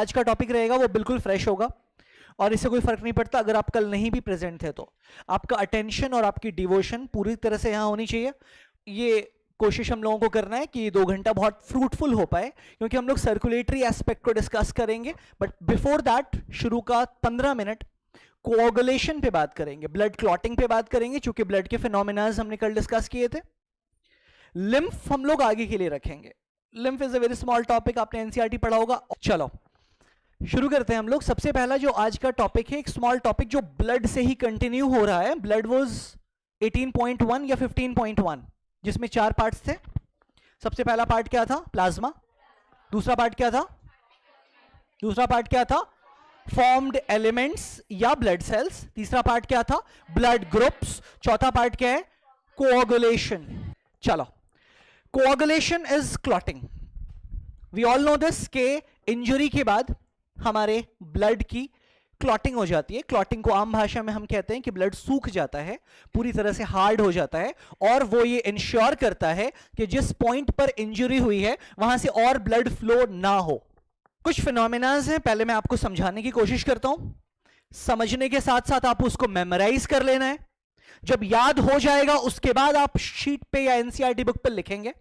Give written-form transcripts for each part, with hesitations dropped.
आज का टॉपिक रहेगा वो बिल्कुल फ्रेश होगा और इससे कोई फर्क नहीं पड़ता अगर आप कल नहीं भी प्रेजेंट थे तो। आपका अटेंशन और आपकी डिवोशन पूरी तरह से यहाँ होनी चाहिए। ये कोशिश हम लोगों को करना है कि 2 घंटा बहुत फ्रूटफुल हो पाए, क्योंकि हम लोग सर्कुलेटरी एस्पेक्ट को डिस्कस करेंगे। बट बिफोर दैट शुरू का 15 मिनट कोऑगुलेशन पे बात करेंगे, ब्लड क्लॉटिंग पे बात करेंगे, क्योंकि ब्लड के फिनोमिनाज हमने कल डिस्कस किए थे। लिम्फ हम लोग आगे के लिए रखेंगे। Lymph is a very small topic, आपने एनसीईआरटी पढ़ा होगा। चलो शुरू करते हैं हम लोग। सबसे पहला जो आज का टॉपिक है, एक स्मॉल टॉपिक जो ब्लड से ही कंटिन्यू हो रहा है। ब्लड वाज 18.1 या 15.1, जिसमें 4 पार्ट्स थे। सबसे पहला पार्ट क्या था? प्लाज्मा। दूसरा पार्ट क्या था? फॉर्म्ड एलिमेंट्स या ब्लड सेल्स। तीसरा पार्ट क्या था? Blood groups. चौथा पार्ट क्या है? कोऑगुलेशन। चलो, coagulation is clotting. We all know this के इंजरी के बाद हमारे ब्लड की क्लॉटिंग हो जाती है। क्लॉटिंग को आम भाषा में हम कहते हैं कि ब्लड सूख जाता है, पूरी तरह से हार्ड हो जाता है, और वो ये इंश्योर करता है कि जिस पॉइंट पर इंजरी हुई है वहां से और ब्लड फ्लो ना हो। कुछ फिनोमिनाज हैं, पहले मैं आपको समझाने की कोशिश करता हूं। समझने के साथ साथ आप उसको मेमोराइज कर लेना है। जब याद हो जाएगा उसके बाद आप शीट पे या एनसीईआरटी बुक पर लिखेंगे,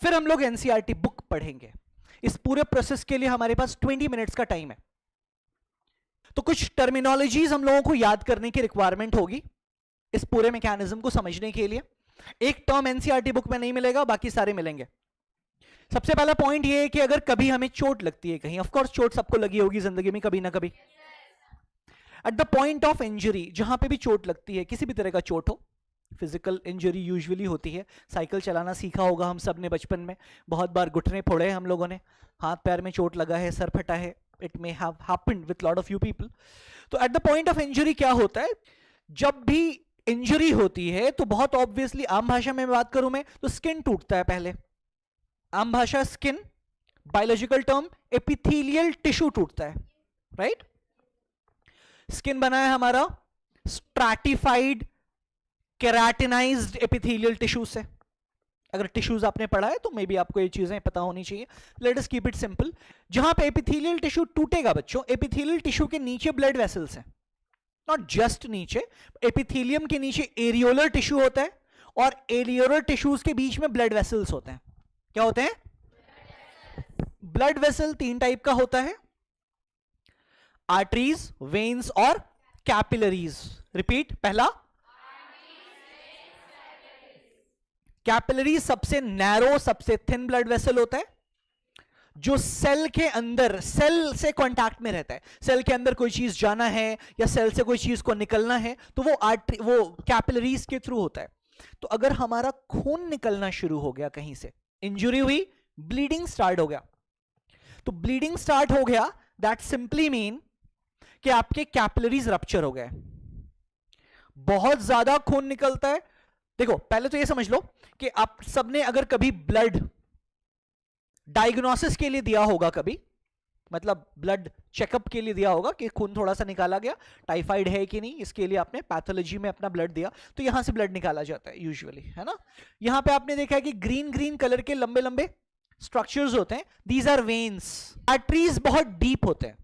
फिर हम लोग एनसीईआरटी बुक पढ़ेंगे। इस पूरे प्रोसेस के लिए हमारे पास 20 मिनट्स का टाइम है। तो कुछ टर्मिनोलॉजीज हम लोगों को याद करने की रिक्वायरमेंट होगी इस पूरे मैकेनिज्म को समझने के लिए। एक टर्म एनसीईआरटी बुक में नहीं मिलेगा, बाकी सारे मिलेंगे। सबसे पहला पॉइंट ये है कि अगर कभी हमें चोट लगती है कहीं, ऑफ कोर्स चोट सबको लगी होगी जिंदगी में कभी ना कभी। Eight the point of injury, जहां पे भी चोट लगती है, किसी भी तरह का चोट हो, फिजिकल इंजरी यूजुअली होती है। साइकिल चलाना सीखा होगा हम सब ने बचपन में, बहुत बार घुटने फोड़े हैं हम लोगों ने, हाथ पैर में चोट लगा है, सर फटा है। It may have happened with lot of you people. तो at the point of injury क्या होता है? जब भी इंजरी होती है तो बहुत ऑब्वियसली, आम भाषा में बात करूं मैं तो स्किन टूटता है पहले। आम भाषा skin, biological term epithelial tissue टूटता है, राइट? स्किन बना है हमारा स्ट्रैटिफाइड केराटिनाइज्ड एपिथेलियल टिश्यू से। अगर टिश्यूज आपने पढ़ा है तो मे बी आपको ये चीजें पता होनी चाहिए। Let us keep it simple. जहां पे एपिथेलियल टिश्यू टूटेगा बच्चों, एपिथेलियल टिश्यू के नीचे ब्लड वेसल्स हैं, नॉट जस्ट नीचे, एपिथेलियम के नीचे एरियोलर टिश्यू होता है, और एरियोलर टिश्यूज के बीच में ब्लड वेसल्स होते हैं। क्या होते हैं? ब्लड वेसल 3 टाइप का होता है, आर्टरीज, वेन्स और कैपिलरीज। रिपीट, पहला कैपिलरी सबसे नैरो, सबसे थिन ब्लड वेसल होता है, जो सेल के अंदर, सेल से कांटेक्ट में रहता है। सेल के अंदर कोई चीज जाना है या सेल से कोई चीज को निकलना है तो वो कैपिलरीज के थ्रू होता है। तो अगर हमारा खून निकलना शुरू हो गया, कहीं से इंजरी हुई, ब्लीडिंग स्टार्ट हो गया, तो ब्लीडिंग स्टार्ट हो गया, दैट सिंपली मीन कि आपके कैपिलरीज रप्चर हो गए। बहुत ज्यादा खून निकलता है। देखो, पहले तो ये समझ लो कि आप सबने अगर कभी ब्लड डायग्नोसिस के लिए दिया होगा, कभी मतलब ब्लड चेकअप के लिए दिया होगा कि खून थोड़ा सा निकाला गया, टाइफाइड है कि नहीं, इसके लिए आपने पैथोलॉजी में अपना ब्लड दिया, तो यहां से ब्लड निकाला जाता है यूजुअली, है ना? यहां पे आपने देखा है कि ग्रीन ग्रीन कलर के लंबे लंबे स्ट्रक्चर्स होते हैं, दीज आर वेन्स। आर्टरीज बहुत डीप होते हैं।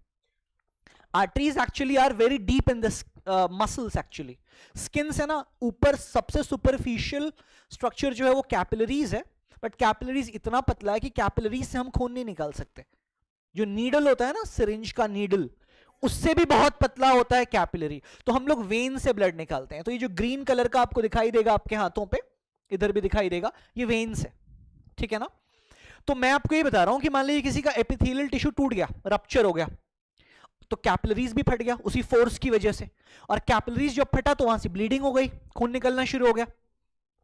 Arteries actually are very deep in this muscles actually. Skin से ना ऊपर सबसे सुपरफिशियल स्ट्रक्चर जो है वो कैपिलरीज है, बट कैपिलरीज इतना पतला है कि कैपिलरीज से हम खून नहीं निकाल सकते। जो नीडल होता है ना, सिरिंज का नीडल, उससे भी बहुत पतला होता है कैपिलरी, तो हम लोग वेन से ब्लड निकालते हैं। तो ये जो ग्रीन कलर का आपको दिखाई देगा आपके हाथों पे, इधर भी दिखाई देगा, ये वेन्स है, ठीक है ना? तो मैं आपको ये बता रहा हूं कि मान लीजिए किसी का एपिथेलियल टिश्यू टूट गया, रप्चर हो गया, तो कैपिलरीज भी फट गया उसी फोर्स की वजह से, और कैपिलरीज जब फटा तो वहां से ब्लीडिंग हो गई, खून निकलना शुरू हो गया,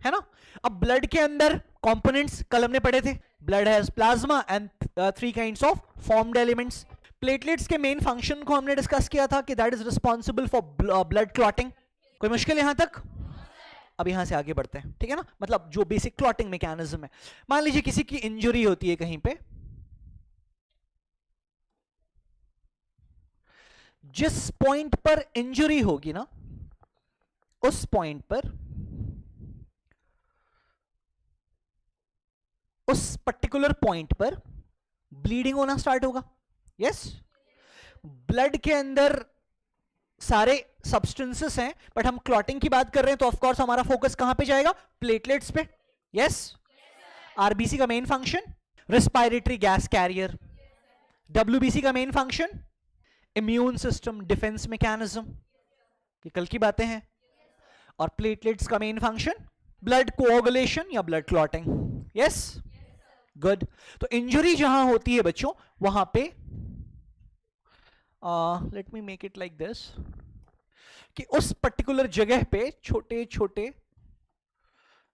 है ना? अब ब्लड के अंदर कंपोनेंट्स कल हमने पढ़े थे, blood has plasma and 3 kinds of formed elements. Platelets के मेन फंक्शन को हमने डिस्कस किया था कि that is responsible for blood clotting. कोई मुश्किल यहां तक? अब यहां से आगे बढ़ते हैं, ठीक है ना? मतलब जो बेसिक क्लॉटिंग मैकेनिज्म है। मान लीजिए किसी की इंजरी होती है कहीं पे, जिस पॉइंट पर इंजरी होगी ना, उस पॉइंट पर, उस पर्टिकुलर पॉइंट पर ब्लीडिंग होना स्टार्ट होगा, यस, ब्लड के अंदर सारे सब्सटेंसेस हैं, बट हम क्लॉटिंग की बात कर रहे हैं तो ऑफ कोर्स हमारा फोकस कहां पे जाएगा? प्लेटलेट्स पे। यस, आरबीसी का main function respiratory gas carrier, WBC का main function immune system defence mechanism, ये कल की बातें हैं, और प्लेटलेट्स का मेन फंक्शन ब्लड कोआगुलेशन या ब्लड क्लॉटिंग। Yes, good. तो इंजरी जहां होती है बच्चों वहां पे let me make it like this, कि उस पर्टिकुलर जगह पे छोटे छोटे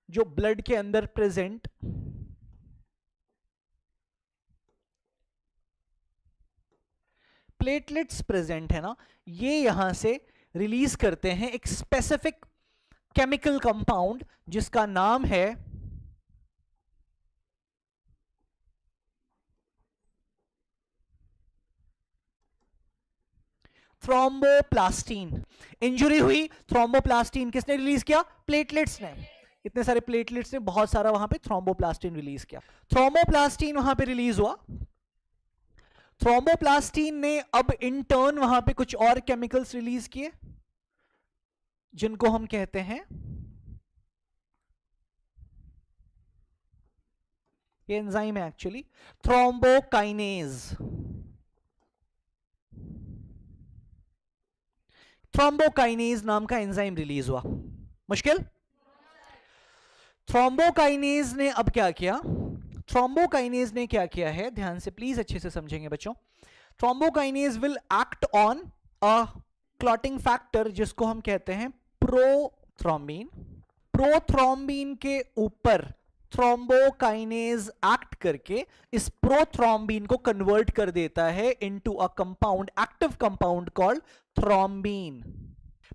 जो ब्लड के अंदर प्रेजेंट प्लेटलेट्स प्रेजेंट है ना, ये यहां से रिलीज करते हैं एक स्पेसिफिक केमिकल कंपाउंड जिसका नाम है थ्रोम्बोप्लास्टिन। इंजरी हुई, थ्रोम्बोप्लास्टिन किसने रिलीज किया? प्लेटलेट्स ने। इतने सारे प्लेटलेट्स ने बहुत सारा वहां पे थ्रोम्बोप्लास्टिन रिलीज किया। थ्रोम्बोप्लास्टिन वहां पे रिलीज हुआ, थ्रोम्बोप्लास्टिन ने अब इन टर्न वहां पे कुछ और केमिकल्स रिलीज किए जिनको हम कहते हैं, ये एंजाइम है एक्चुअली, थ्रोम्बोकाइनेज। थ्रोम्बोकाइनेज नाम का एंजाइम रिलीज हुआ। मुश्किल? थ्रोम्बोकाइनेज ने अब क्या किया? थ्रोम्बोकाइनेज ने क्या किया है, ध्यान से प्लीज अच्छे से समझेंगे बच्चों। Thrombokinase will act on a clotting factor जिसको हम कहते हैं प्रोथ्रोम्बिन। प्रोथ्रोम्बिन के ऊपर थ्रोम्बोकाइनेज एक्ट करके इस प्रोथ्रोम्बिन को कन्वर्ट कर देता है into a compound, active compound called thrombin.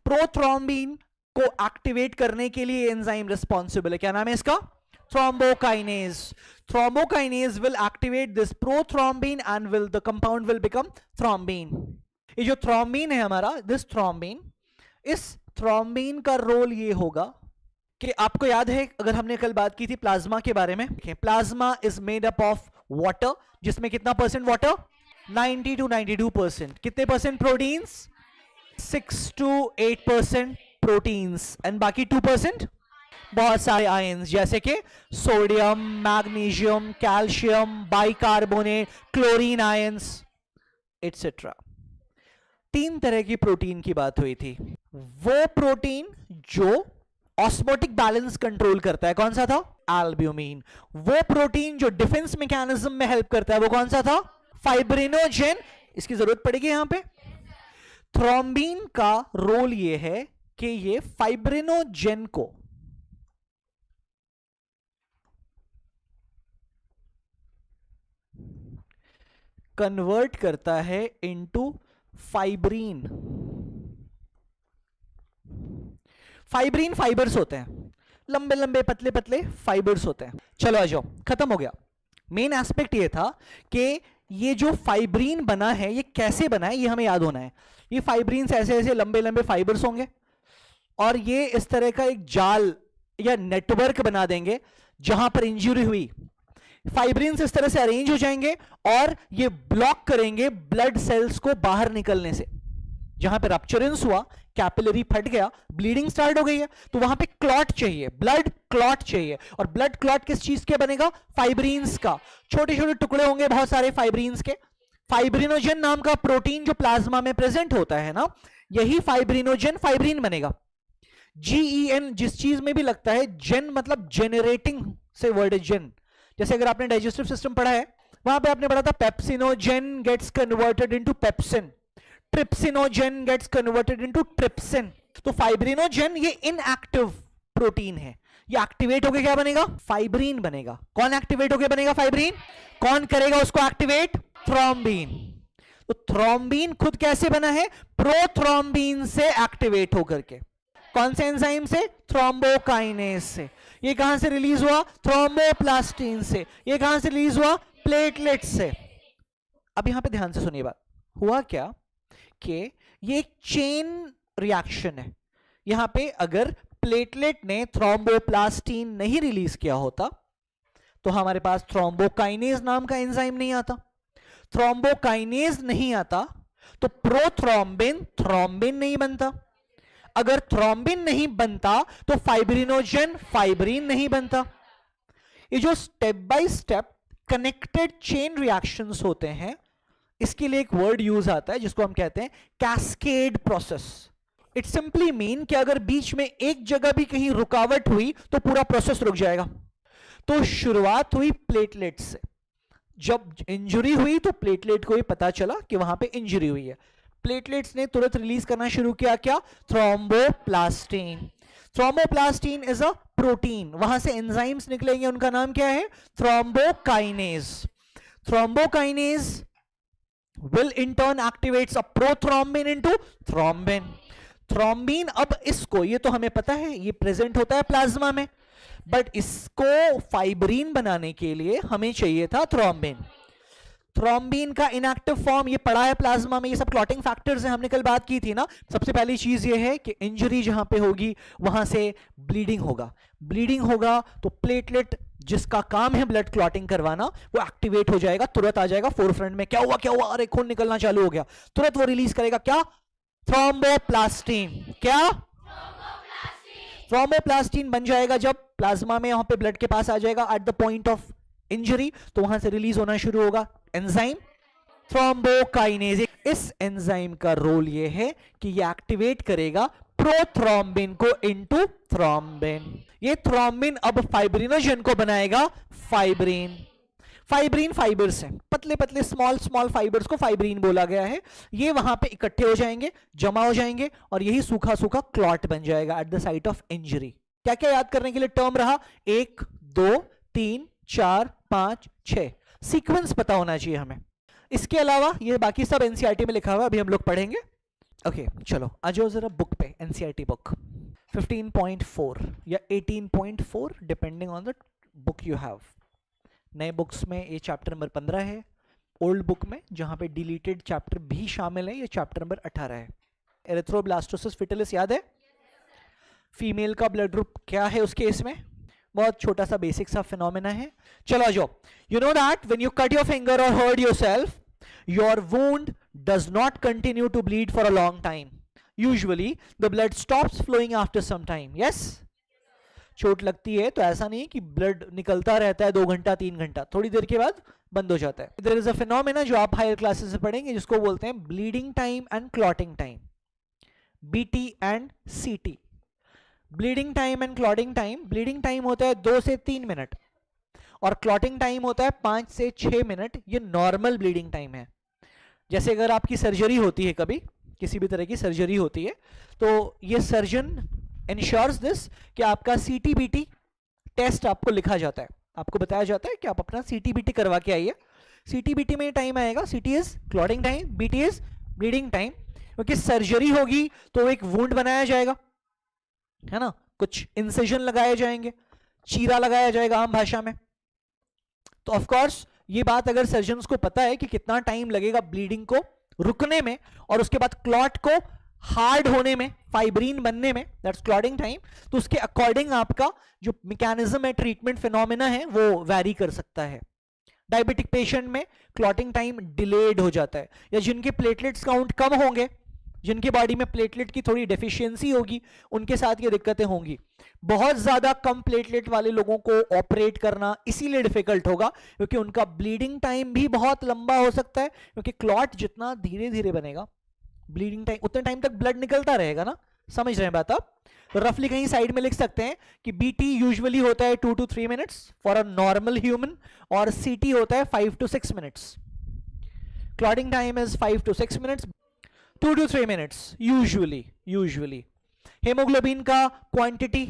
Prothrombin को एक्टिवेट करने के लिए एंजाइम रिस्पॉन्सिबल है, क्या नाम है इसका? Thrombokinase. Thrombokinase will activate this prothrombin and the compound will become thrombin. ये जो thrombin है हमारा, this thrombin, इस thrombin का रोल ये होगा कि आपको याद है अगर हमने कल बात की थी प्लाज्मा के बारे में, plasma is made up of water, जिसमें कितना परसेंट वाटर? 90 to 92%। कितने percent proteins? 6 to 8% proteins, and बाकी 2% बहुत सारे आयंस जैसे कि sodium, magnesium, calcium, bicarbonate, chlorine ions etcetera. 3 तरह की प्रोटीन की बात हुई थी। वो प्रोटीन जो ऑस्मोटिक बैलेंस कंट्रोल करता है, कौन सा था? एल्ब्यूमिन। वो प्रोटीन जो डिफेंस मैकेनिज्म में हेल्प करता है, वो कौन सा था? फाइब्रिनोजेन। इसकी जरूरत पड़ेगी यहां पे। थ्रोम्बिन का रोल ये है कि ये फाइब्रिनोजेन को कन्वर्ट करता है इनटू फाइब्रिन। फाइब्रिन फाइबर्स होते हैं, लंबे लंबे पतले पतले फाइबर्स होते हैं। चलो आ जाओ, खत्म हो गया। मेन एस्पेक्ट ये था कि ये जो फाइब्रिन बना है ये कैसे बना है, ये हमें याद होना है। ये फाइब्रिन ऐसे ऐसे लंबे लंबे फाइबर्स होंगे और ये इस तरह का एक जाल या नेटवर्क बना देंगे जहां पर इंजरी हुई, फाइब्रिन्स इस तरह से अरेंज हो जाएंगे और ये ब्लॉक करेंगे ब्लड सेल्स को बाहर निकलने से। जहां पे रप्चरेंस हुआ, कैपिलरी फट गया, ब्लीडिंग स्टार्ट हो गई है, तो वहां पे क्लॉट चाहिए, ब्लड क्लॉट चाहिए। और ब्लड क्लॉट किस चीज के बनेगा? फाइब्रिन्स का। छोटे छोटे टुकड़े होंगे बहुत सारे फाइब्रिन्स के। फाइब्रिनोजन नाम का प्रोटीन जो प्लाज्मा में प्रेजेंट होता है ना, यही फाइब्रिनोजन फाइब्रिन बनेगा। GEN जिस चीज में भी लगता है, जेन मतलब जेनरेटिंग से वर्ड है जेन। जैसे अगर आपने डाइजेस्टिव सिस्टम पढ़ा है, वहां पे आपने पढ़ा था pepsinogen gets converted into pepsin, trypsinogen gets converted into trypsin. तो फाइब्रिनोजेन ये इनएक्टिव प्रोटीन है, ये एक्टिवेट होके क्या बनेगा? फाइब्रिन बनेगा। कौन एक्टिवेट होके बनेगा? फाइब्रिन। कौन करेगा उसको एक्टिवेट? थ्रोम्बिन। तो थ्रोम्बिन खुद कैसे बना है? प्रोथ्रोम्बिन से एक्टिवेट होकर के। कौन से एंजाइम से? थ्रोम्बोकाइनेज से। ये कहां से रिलीज हुआ? थ्रोम्बोप्लास्टिन से। ये कहां से रिलीज हुआ? प्लेटलेट से। अब यहां पे ध्यान से सुनिए बात। हुआ क्या कि ये एक चेन रिएक्शन है। यहां पे अगर प्लेटलेट ने थ्रोम्बोप्लास्टिन नहीं रिलीज किया होता तो हमारे पास थ्रोम्बोकाइनेज नाम का एंजाइम नहीं आता। थ्रोम्बोकाइनेज नहीं आता तो प्रोथ्रोम्बिन थ्रोम्बिन नहीं बनता, अगर थ्रोम्बिन नहीं बनता तो फाइब्रिनोजन फाइब्रिन नहीं बनता। ये जो step by step connected chain reactions होते हैं, इसके लिए एक वर्ड यूज आता है जिसको हम कहते हैं cascade process. It simply mean कि अगर बीच में एक जगह भी कहीं रुकावट हुई तो पूरा प्रोसेस रुक जाएगा। तो शुरुआत हुई प्लेटलेट्स से, जब इंजरी हुई तो प्लेटलेट को ही पता चला कि वहां पे इंजरी हुई है, प्लेटलेट्स ने तुरंत रिलीज करना शुरू किया क्या, thromboplastin. Thromboplastin is a protein, वहां से एंजाइम्स निकलेंगे, उनका नाम क्या है, thrombokinase. Thrombokinase will in turn activates a prothrombin into thrombin। Thrombin, अब इसको, ये तो हमें पता है ये प्रेजेंट होता है प्लाज्मा में, बट इसको फाइब्रिन बनाने के लिए हमें चाहिए था थ्रोम्बिन। थ्रोम्बिन का इनएक्टिव फॉर्म ये पड़ा है प्लाज्मा में, ये सब क्लॉटिंग फैक्टर्स हैं, हमने कल बात की थी ना। सबसे पहली चीज ये है कि इंजरी जहां पे होगी वहां से ब्लीडिंग होगा, ब्लीडिंग होगा तो प्लेटलेट जिसका काम है ब्लड क्लॉटिंग करवाना वो एक्टिवेट हो जाएगा, तुरंत आ जाएगा फोरफ्रंट में, क्या हुआ क्या हुआ, अरे खून निकलना चालू हो गया, तुरंत वो रिलीज करेगा क्या, थ्रोम्बोप्लास्टिन। क्या, थ्रोम्बोप्लास्टिन बन जाएगा जब प्लाज्मा में यहां पे ब्लड के पास आ जाएगा eight the point of injury, तो वहां से रिलीज होना शुरू होगा एंजाइम थ्रोम्बोकाइनेज। इस एंजाइम का रोल ये है कि ये एक्टिवेट करेगा प्रोथ्रोम्बिन को इनटू थ्रोम्बिन। ये थ्रोम्बिन अब फाइब्रिनोजन को बनाएगा फाइब्रिन। फाइब्रिन फाइबर्स हैं, पतले पतले स्मॉल स्मॉल फाइबर्स को फाइब्रिन बोला गया है। ये वहां पे इकट्ठे हो जाएंगे, जमा हो जाएंगे और यही सूखा सूखा क्लॉट बन जाएगा at the site of injury. क्या क्या याद करने के लिए टर्म रहा, 1 2 3 4 5 6, सीक्वेंस पता होना चाहिए हमें। इसके अलावा ये बाकी सब एनसीईआरटी में लिखा हुआ है, अभी हम लोग पढ़ेंगे। ओके चलो आ जाओ जरा बुक पे, एनसीईआरटी बुक 15.4 या 18.4 depending on the book you have. नए बुक्स में ये चैप्टर नंबर 15 है, ओल्ड बुक में जहां पे डिलीटेड चैप्टर भी शामिल है ये चैप्टर नंबर 18 है। एरिथ्रोब्लास्टोसिस फिटिलिस याद है, फीमेल का ब्लड ग्रुप क्या है उस केस में, बहुत छोटा सा बेसिक सा फिनोमेना है। चलो आ जाओ, you know that when you cut your finger or hurt yourself, your wound does not continue to bleed for a long time. Usually the blood stops flowing after some time. Yes? चोट लगती है तो ऐसा नहीं कि blood निकलता रहता है 2 घंटा 3 घंटा, थोड़ी देर के बाद बंद हो जाता है। There is a phenomena जो आप हायर क्लासेस में पढ़ेंगे जिसको बोलते हैं bleeding time and clotting time, BT and CT। bleeding time and clotting time, bleeding time होता है 2 से 3 मिनट और क्लॉटिंग टाइम होता है 5 से 6 मिनट। ये नॉर्मल ब्लीडिंग टाइम है। जैसे अगर आपकी सर्जरी होती है, कभी किसी भी तरह की सर्जरी होती है, तो ये सर्जन इंश्योर्स दिस कि आपका CT-BT टेस्ट आपको लिखा जाता है, आपको बताया जाता है कि आप अपना CT-BT करवा के आइए। CT-BT में टाइम आएगा, CT is clotting time, BT is bleeding time. क्योंकि सर्जरी होगी तो एक वुंड बनाया जाएगा, है ना, कुछ इंसिजन लगाए जाएंगे, चीरा लगाया जाएगा आम भाषा में। तो ऑफ कोर्स ये बात अगर सर्जन्स को पता है कि कितना टाइम लगेगा ब्लीडिंग को रुकने में और उसके बाद क्लॉट को हार्ड होने में, फाइब्रिन बनने में, दैट्स क्लॉटिंग टाइम, तो उसके अकॉर्डिंग आपका जो मैकेनिज्म है, ट्रीटमेंट फिनोमेना है, वो वैरी कर सकता है। डायबिटिक पेशेंट में क्लॉटिंग टाइम डिलेड हो जाता है, या जिनके प्लेटलेट्स काउंट कम होंगे, जिनके बॉडी में प्लेटलेट की थोड़ी डेफिशिएंसी होगी, उनके साथ ये दिक्कतें होंगी। बहुत ज्यादा कम प्लेटलेट वाले लोगों को ऑपरेट करना इसीलिए डिफिकल्ट होगा क्योंकि उनका ब्लीडिंग टाइम भी बहुत लंबा हो सकता है, क्योंकि क्लॉट जितना धीरे धीरे बनेगा, ब्लीडिंग टाइम उतने टाइम तक ब्लड निकलता रहेगा ना। समझ रहे हैं बात आप? तो रफली कहीं साइड में लिख सकते हैं कि BT यूजुअली होता है 2 to 3 minutes for a normal human और CT होता है 5 to 6 minutes. Clotting time is 5 to 6 minutes, 2 to 3 minutes usually. Haemoglobin का क्वांटिटी,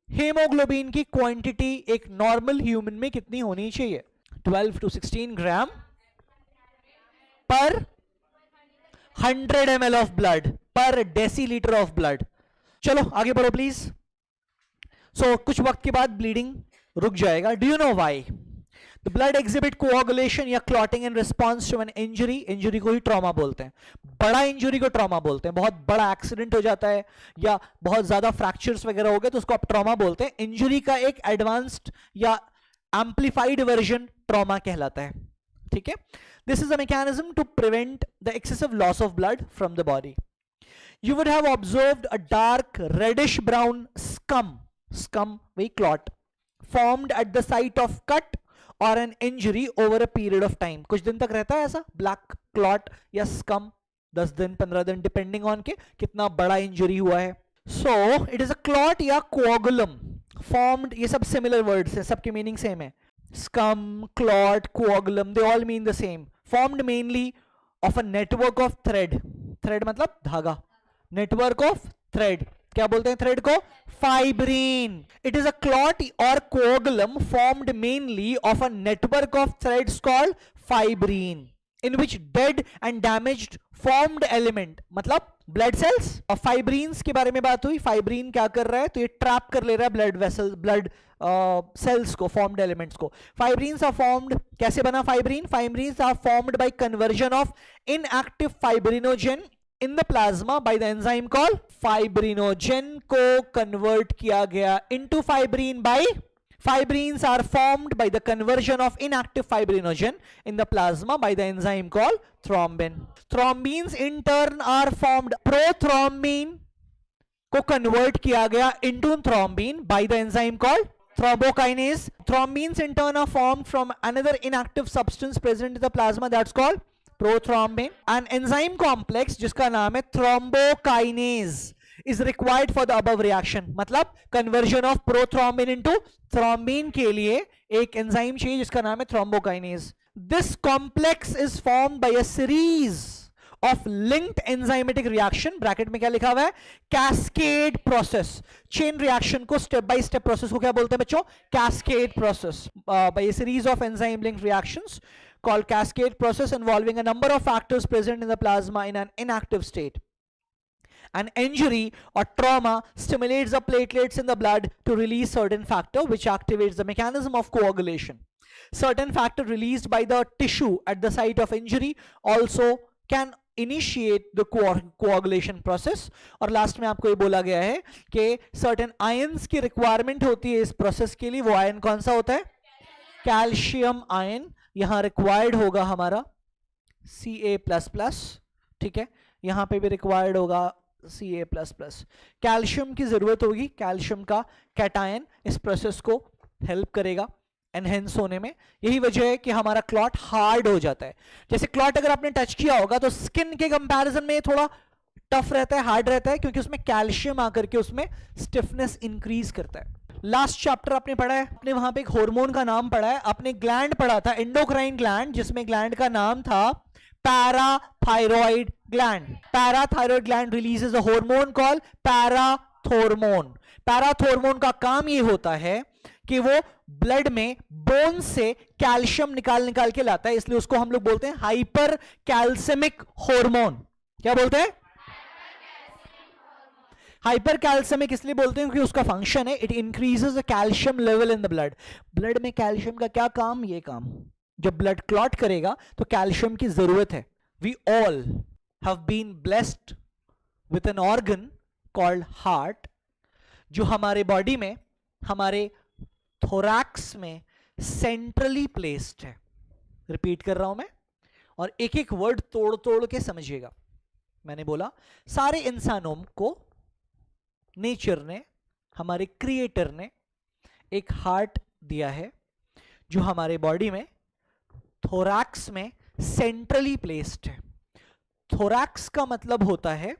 हेमोग्लोबिन की क्वांटिटी एक नॉर्मल ह्यूमन में कितनी होनी चाहिए, 12 to 16 ग्राम पर 100 ml ऑफ ब्लड पर डेसीलीटर ऑफ ब्लड। चलो आगे बढ़ो प्लीज। सो कुछ वक्त के बाद ब्लीडिंग रुक जाएगा। Do you know why? The blood exhibit coagulation या clotting in response to an injury। Injury को ही ट्रॉमा बोलते हैं, बड़ा इंजरी को ट्रॉमा बोलते हैं। बहुत बड़ा एक्सीडेंट हो जाता है या बहुत ज्यादा फ्रैक्चर्स वगैरह हो गए तो उसको आप ट्रॉमा बोलते हैं। इंजरी का एक एडवांस्ड या एम्पलीफाइड वर्जन ट्रॉमा कहलाता है, ठीक है. This is a mechanism to prevent the excessive loss of blood from the body. You would have observed a dark reddish brown scum वही clot formed at the site of cut or an injury over a period of time. कुछ दिन तक रहता है ऐसा black clot या scum, 10 दिन 15 दिन डिपेंडिंग ऑन के कितना बड़ा इंजरी हुआ है. So it is a clot या coagulum formed, ये सब similar words है, सबकी मीनिंग सेम है. Scum, clot, coagulum, they all mean the same. Formed mainly of a network of thread. Thread मतलब धागा. Network of thread. क्या बोलते हैं थ्रेड को? Fibrin. It is a clot or coagulum formed mainly of a network of threads called fibrin in which dead and damaged formed element मतलब blood cells. और fibrins के बारे में बात हुई. फाइब्रिन क्या कर रहा है? तो ये ट्रैप कर ले रहा है ब्लड वेसल्स, ब्लड सेल्स को, फॉर्म्ड एलिमेंट्स को. फाइब्रिन्स आर फॉर्म्ड, कैसे बना fibrin? Fibrins are formed by conversion of inactive fibrinogen in the plasma by the enzyme called fibrinogen को convert किया गया into fibrin by fibrins are formed by the conversion of inactive fibrinogen in the plasma by the enzyme called thrombin. Thrombins in turn are formed, prothrombin को convert किया गया into thrombin by the enzyme called thrombokinase. Thrombins in turn are formed from another inactive substance present in the plasma that's called prothrombin. An enzyme complex जिसका नाम है thrombokinase is required for the above reaction. मतलब conversion of prothrombin into thrombin के लिए एक enzyme चाहिए जिसका नाम है thrombokinase. This complex is formed by a series of linked enzymatic reaction. Bracket में क्या लिखा हुआ है? Cascade process. Chain reaction को step by step process को क्या बोलते हैं बच्चों? Cascade process. By a series of enzyme linked reactions called cascade process involving a number of factors present in the plasma in an inactive state. An injury or trauma stimulates the platelets in the blood to release certain factor which activates the mechanism of coagulation. Certain factor released by the tissue at the site of injury also can initiate the coagulation process. और last में आपको ये बोला गया है कि certain ions की requirement होती है इस process के लिए. वो ion कौन सा होता है? Calcium ion. यहां रिक्वायर्ड होगा हमारा Ca++, ठीक है. यहां पे भी रिक्वायर्ड होगा Ca++. कैल्शियम की जरूरत होगी. कैल्शियम का कैटायन इस प्रोसेस को हेल्प करेगा एनहेंस होने में. यही वजह है कि हमारा क्लॉट हार्ड हो जाता है. जैसे क्लॉट अगर आपने टच किया होगा तो स्किन के कंपैरिजन में थोड़ा टफ रहता है, हार्ड रहता है, क्योंकि उसमें कैल्शियम आकर के उसमें स्टिफनेस इंक्रीज करता है. लास्ट चैप्टर आपने पढ़ा है, आपने वहां पे एक हार्मोन का नाम पढ़ा है, आपने ग्लैंड पढ़ा था, एंडोक्राइन ग्लैंड, जिसमें ग्लैंड का नाम था parathyroid gland. Parathyroid gland releases a hormone called parathormone. Parathormone का काम ये होता है कि वो ब्लड में बोन से कैल्शियम निकाल के लाता है, इसलिए उसको हम लोग बोलते हैं हाइपर कैल्सेमिक हार्मोन. क्या बोलते हैं? हाइपर कैल्सेमिक इसलिए बोलते हैं क्योंकि उसका फंक्शन है, it increases the calcium level in the blood. Blood में कैल्शियम का क्या काम? ये काम. जब ब्लड क्लॉट करेगा तो कैल्शियम की जरूरत है. We all have been blessed with an organ called heart, जो हमारे बॉडी में, हमारे थोरैक्स में सेंट्रली प्लेस्ड है. रिपीट कर रहा हूं मैं, और एक एक वर्ड तोड़ के समझिएगा. मैंने बोला सारे इंसानों को नेचर ने, हमारे क्रिएटर ने एक हार्ट दिया है जो हमारे बॉडी में थोरैक्स में सेंट्रली प्लेस्ड है. थोरैक्स का मतलब होता है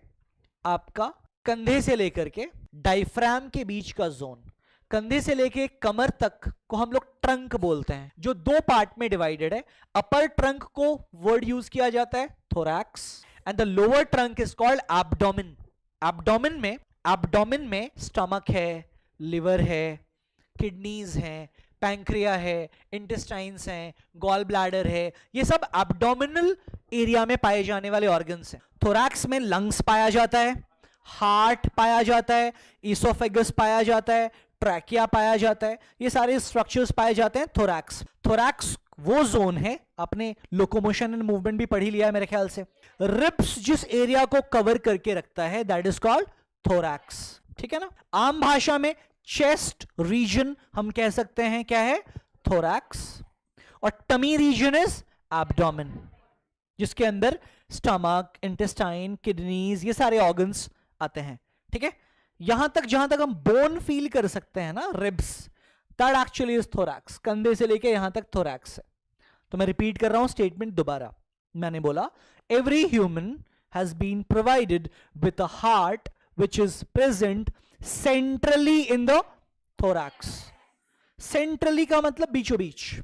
आपका कंधे से लेकर के डायफ्राम के बीच का जोन. कंधे से लेके कमर तक को हम लोग ट्रंक बोलते हैं, जो दो पार्ट में डिवाइडेड है. अपर ट्रंक को वर्ड यूज किया जाता है thorax, and the lower trunk is called abdomen. Abdomen में स्टमक है, लिवर है, किडनीज हैं, पैंक्रिया है, इंटेस्टाइन्स हैं, गॉल ब्लैडर है. ये सब एब्डोमिनल एरिया में पाए जाने वाले ऑर्गन्स हैं. थोरैक्स में लंग्स पाया जाता है, हार्ट पाया जाता है, ईसोफेगस पाया जाता है, ट्रैकिया पाया जाता है. ये सारे स्ट्रक्चर्स पाए जाते हैं थोरैक्स. थोरैक्स वो जोन है, आपने लोकोमोशन एंड मूवमेंट भी पढ़ी लिया है मेरे ख्याल से. रिब्स जिस एरिया को कवर करके रखता है दैट इज कॉल्ड थोरैक्स. ठीक है ना. आम भाषा में चेस्ट रीजन हम कह सकते हैं क्या है? थोरैक्स. और टमी रीजन इज एब्डोमेन, जिसके अंदर स्टमक, इंटेस्टाइन, किडनीज, ये सारे ऑर्गन्स आते हैं, ठीक है। यहां तक जहां तक हम बोन फील कर सकते हैं ना, ribs, that actually is thorax. कंधे से लेके यहां तक थोरैक्स है। तो मैं रिपीट कर रहा हूं स्टेटमेंट दोबारा। मैंने बोला every human has been provided with a heart which is present centrally in the thorax. Centrally का मतलब बीचों बीच।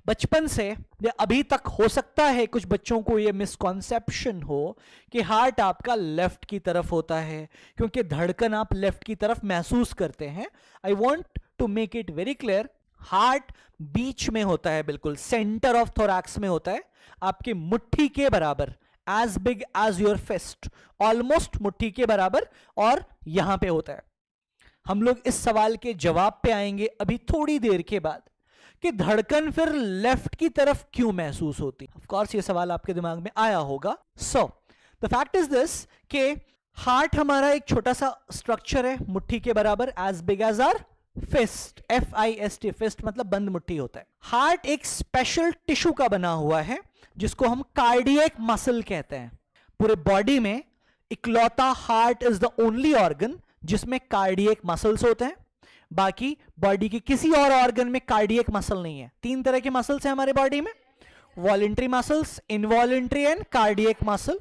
बचपन से या अभी तक हो सकता है कुछ बच्चों को यह मिसकॉन्सेप्शन हो कि हार्ट आपका लेफ्ट की तरफ होता है, क्योंकि धड़कन आप लेफ्ट की तरफ महसूस करते हैं। I want to make it very clear, heart बीच में होता है, बिल्कुल सेंटर ऑफ थोरैक्स में होता है, आपकी मुट्ठी के बराबर, as big as your fist, almost मुट्ठी के बराबर, और यहां पे होता है। हम लोग इस सवाल के जवाब पे आएंगे अभी थोड़ी देर के बाद कि धड़कन फिर लेफ्ट की तरफ क्यों महसूस होती। ऑफ कोर्स ये सवाल आपके दिमाग में आया होगा। So the fact is this कि हार्ट हमारा एक छोटा सा स्ट्रक्चर है, मुट्ठी के बराबर, as big as our fist, FIST, fist मतलब बंद मुट्ठी होता है। हार्ट एक स्पेशल टिश्यू का बना हुआ है जिसको हम कार्डियक मसल कहते हैं। पूरे बॉडी में इकलौता heart is the only organ जिसमें कार्डियक मसल्स होते हैं। बाकी बॉडी के किसी और ऑर्गन में कार्डियक मसल नहीं है। 3 तरह के मसल्स हैं हमारे बॉडी में, voluntary muscles, involuntary and cardiac muscle.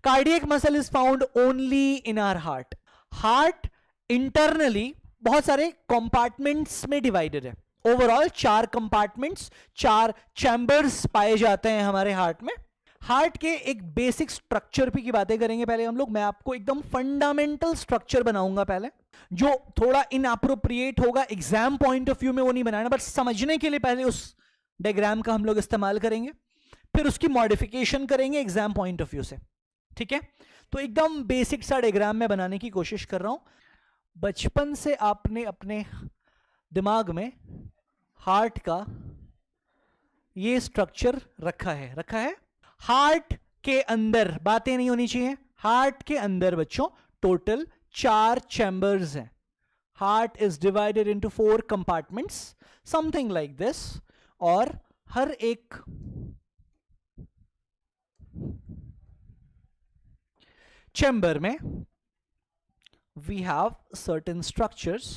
Cardiac muscle is found only in our heart. Heart internally बहुत सारे कंपार्टमेंट्स में डिवाइडेड है। ओवरऑल 4 कंपार्टमेंट्स, 4 चैम्बर्स पाए जाते हैं हमारे हार्ट में। हार्ट के एक बेसिक स्ट्रक्चर पे की बातें करेंगे पहले हम लोग। मैं आपको एकदम फंडामेंटल स्ट्रक्चर बनाऊंगा पहले, जो थोड़ा इनअप्रोप्रिएट होगा एग्जाम पॉइंट ऑफ व्यू में, वो नहीं बनाना, बट समझने के लिए पहले उस डायग्राम का हम लोग इस्तेमाल करेंगे, फिर उसकी मॉडिफिकेशन करेंगे एग्जाम पॉइंट ऑफ व्यू से, ठीक है। तो एकदम बेसिक सा डायग्राम में बनाने की कोशिश कर रहा हूं। बचपन से आपने अपने दिमाग में हार्ट का ये स्ट्रक्चर रखा है। हार्ट के अंदर बातें नहीं होनी चाहिए। हार्ट के अंदर बच्चों टोटल 4 चैम्बर्स हैं। Heart is divided into 4 compartments, something like this, और हर एक चैम्बर में we have certain structures.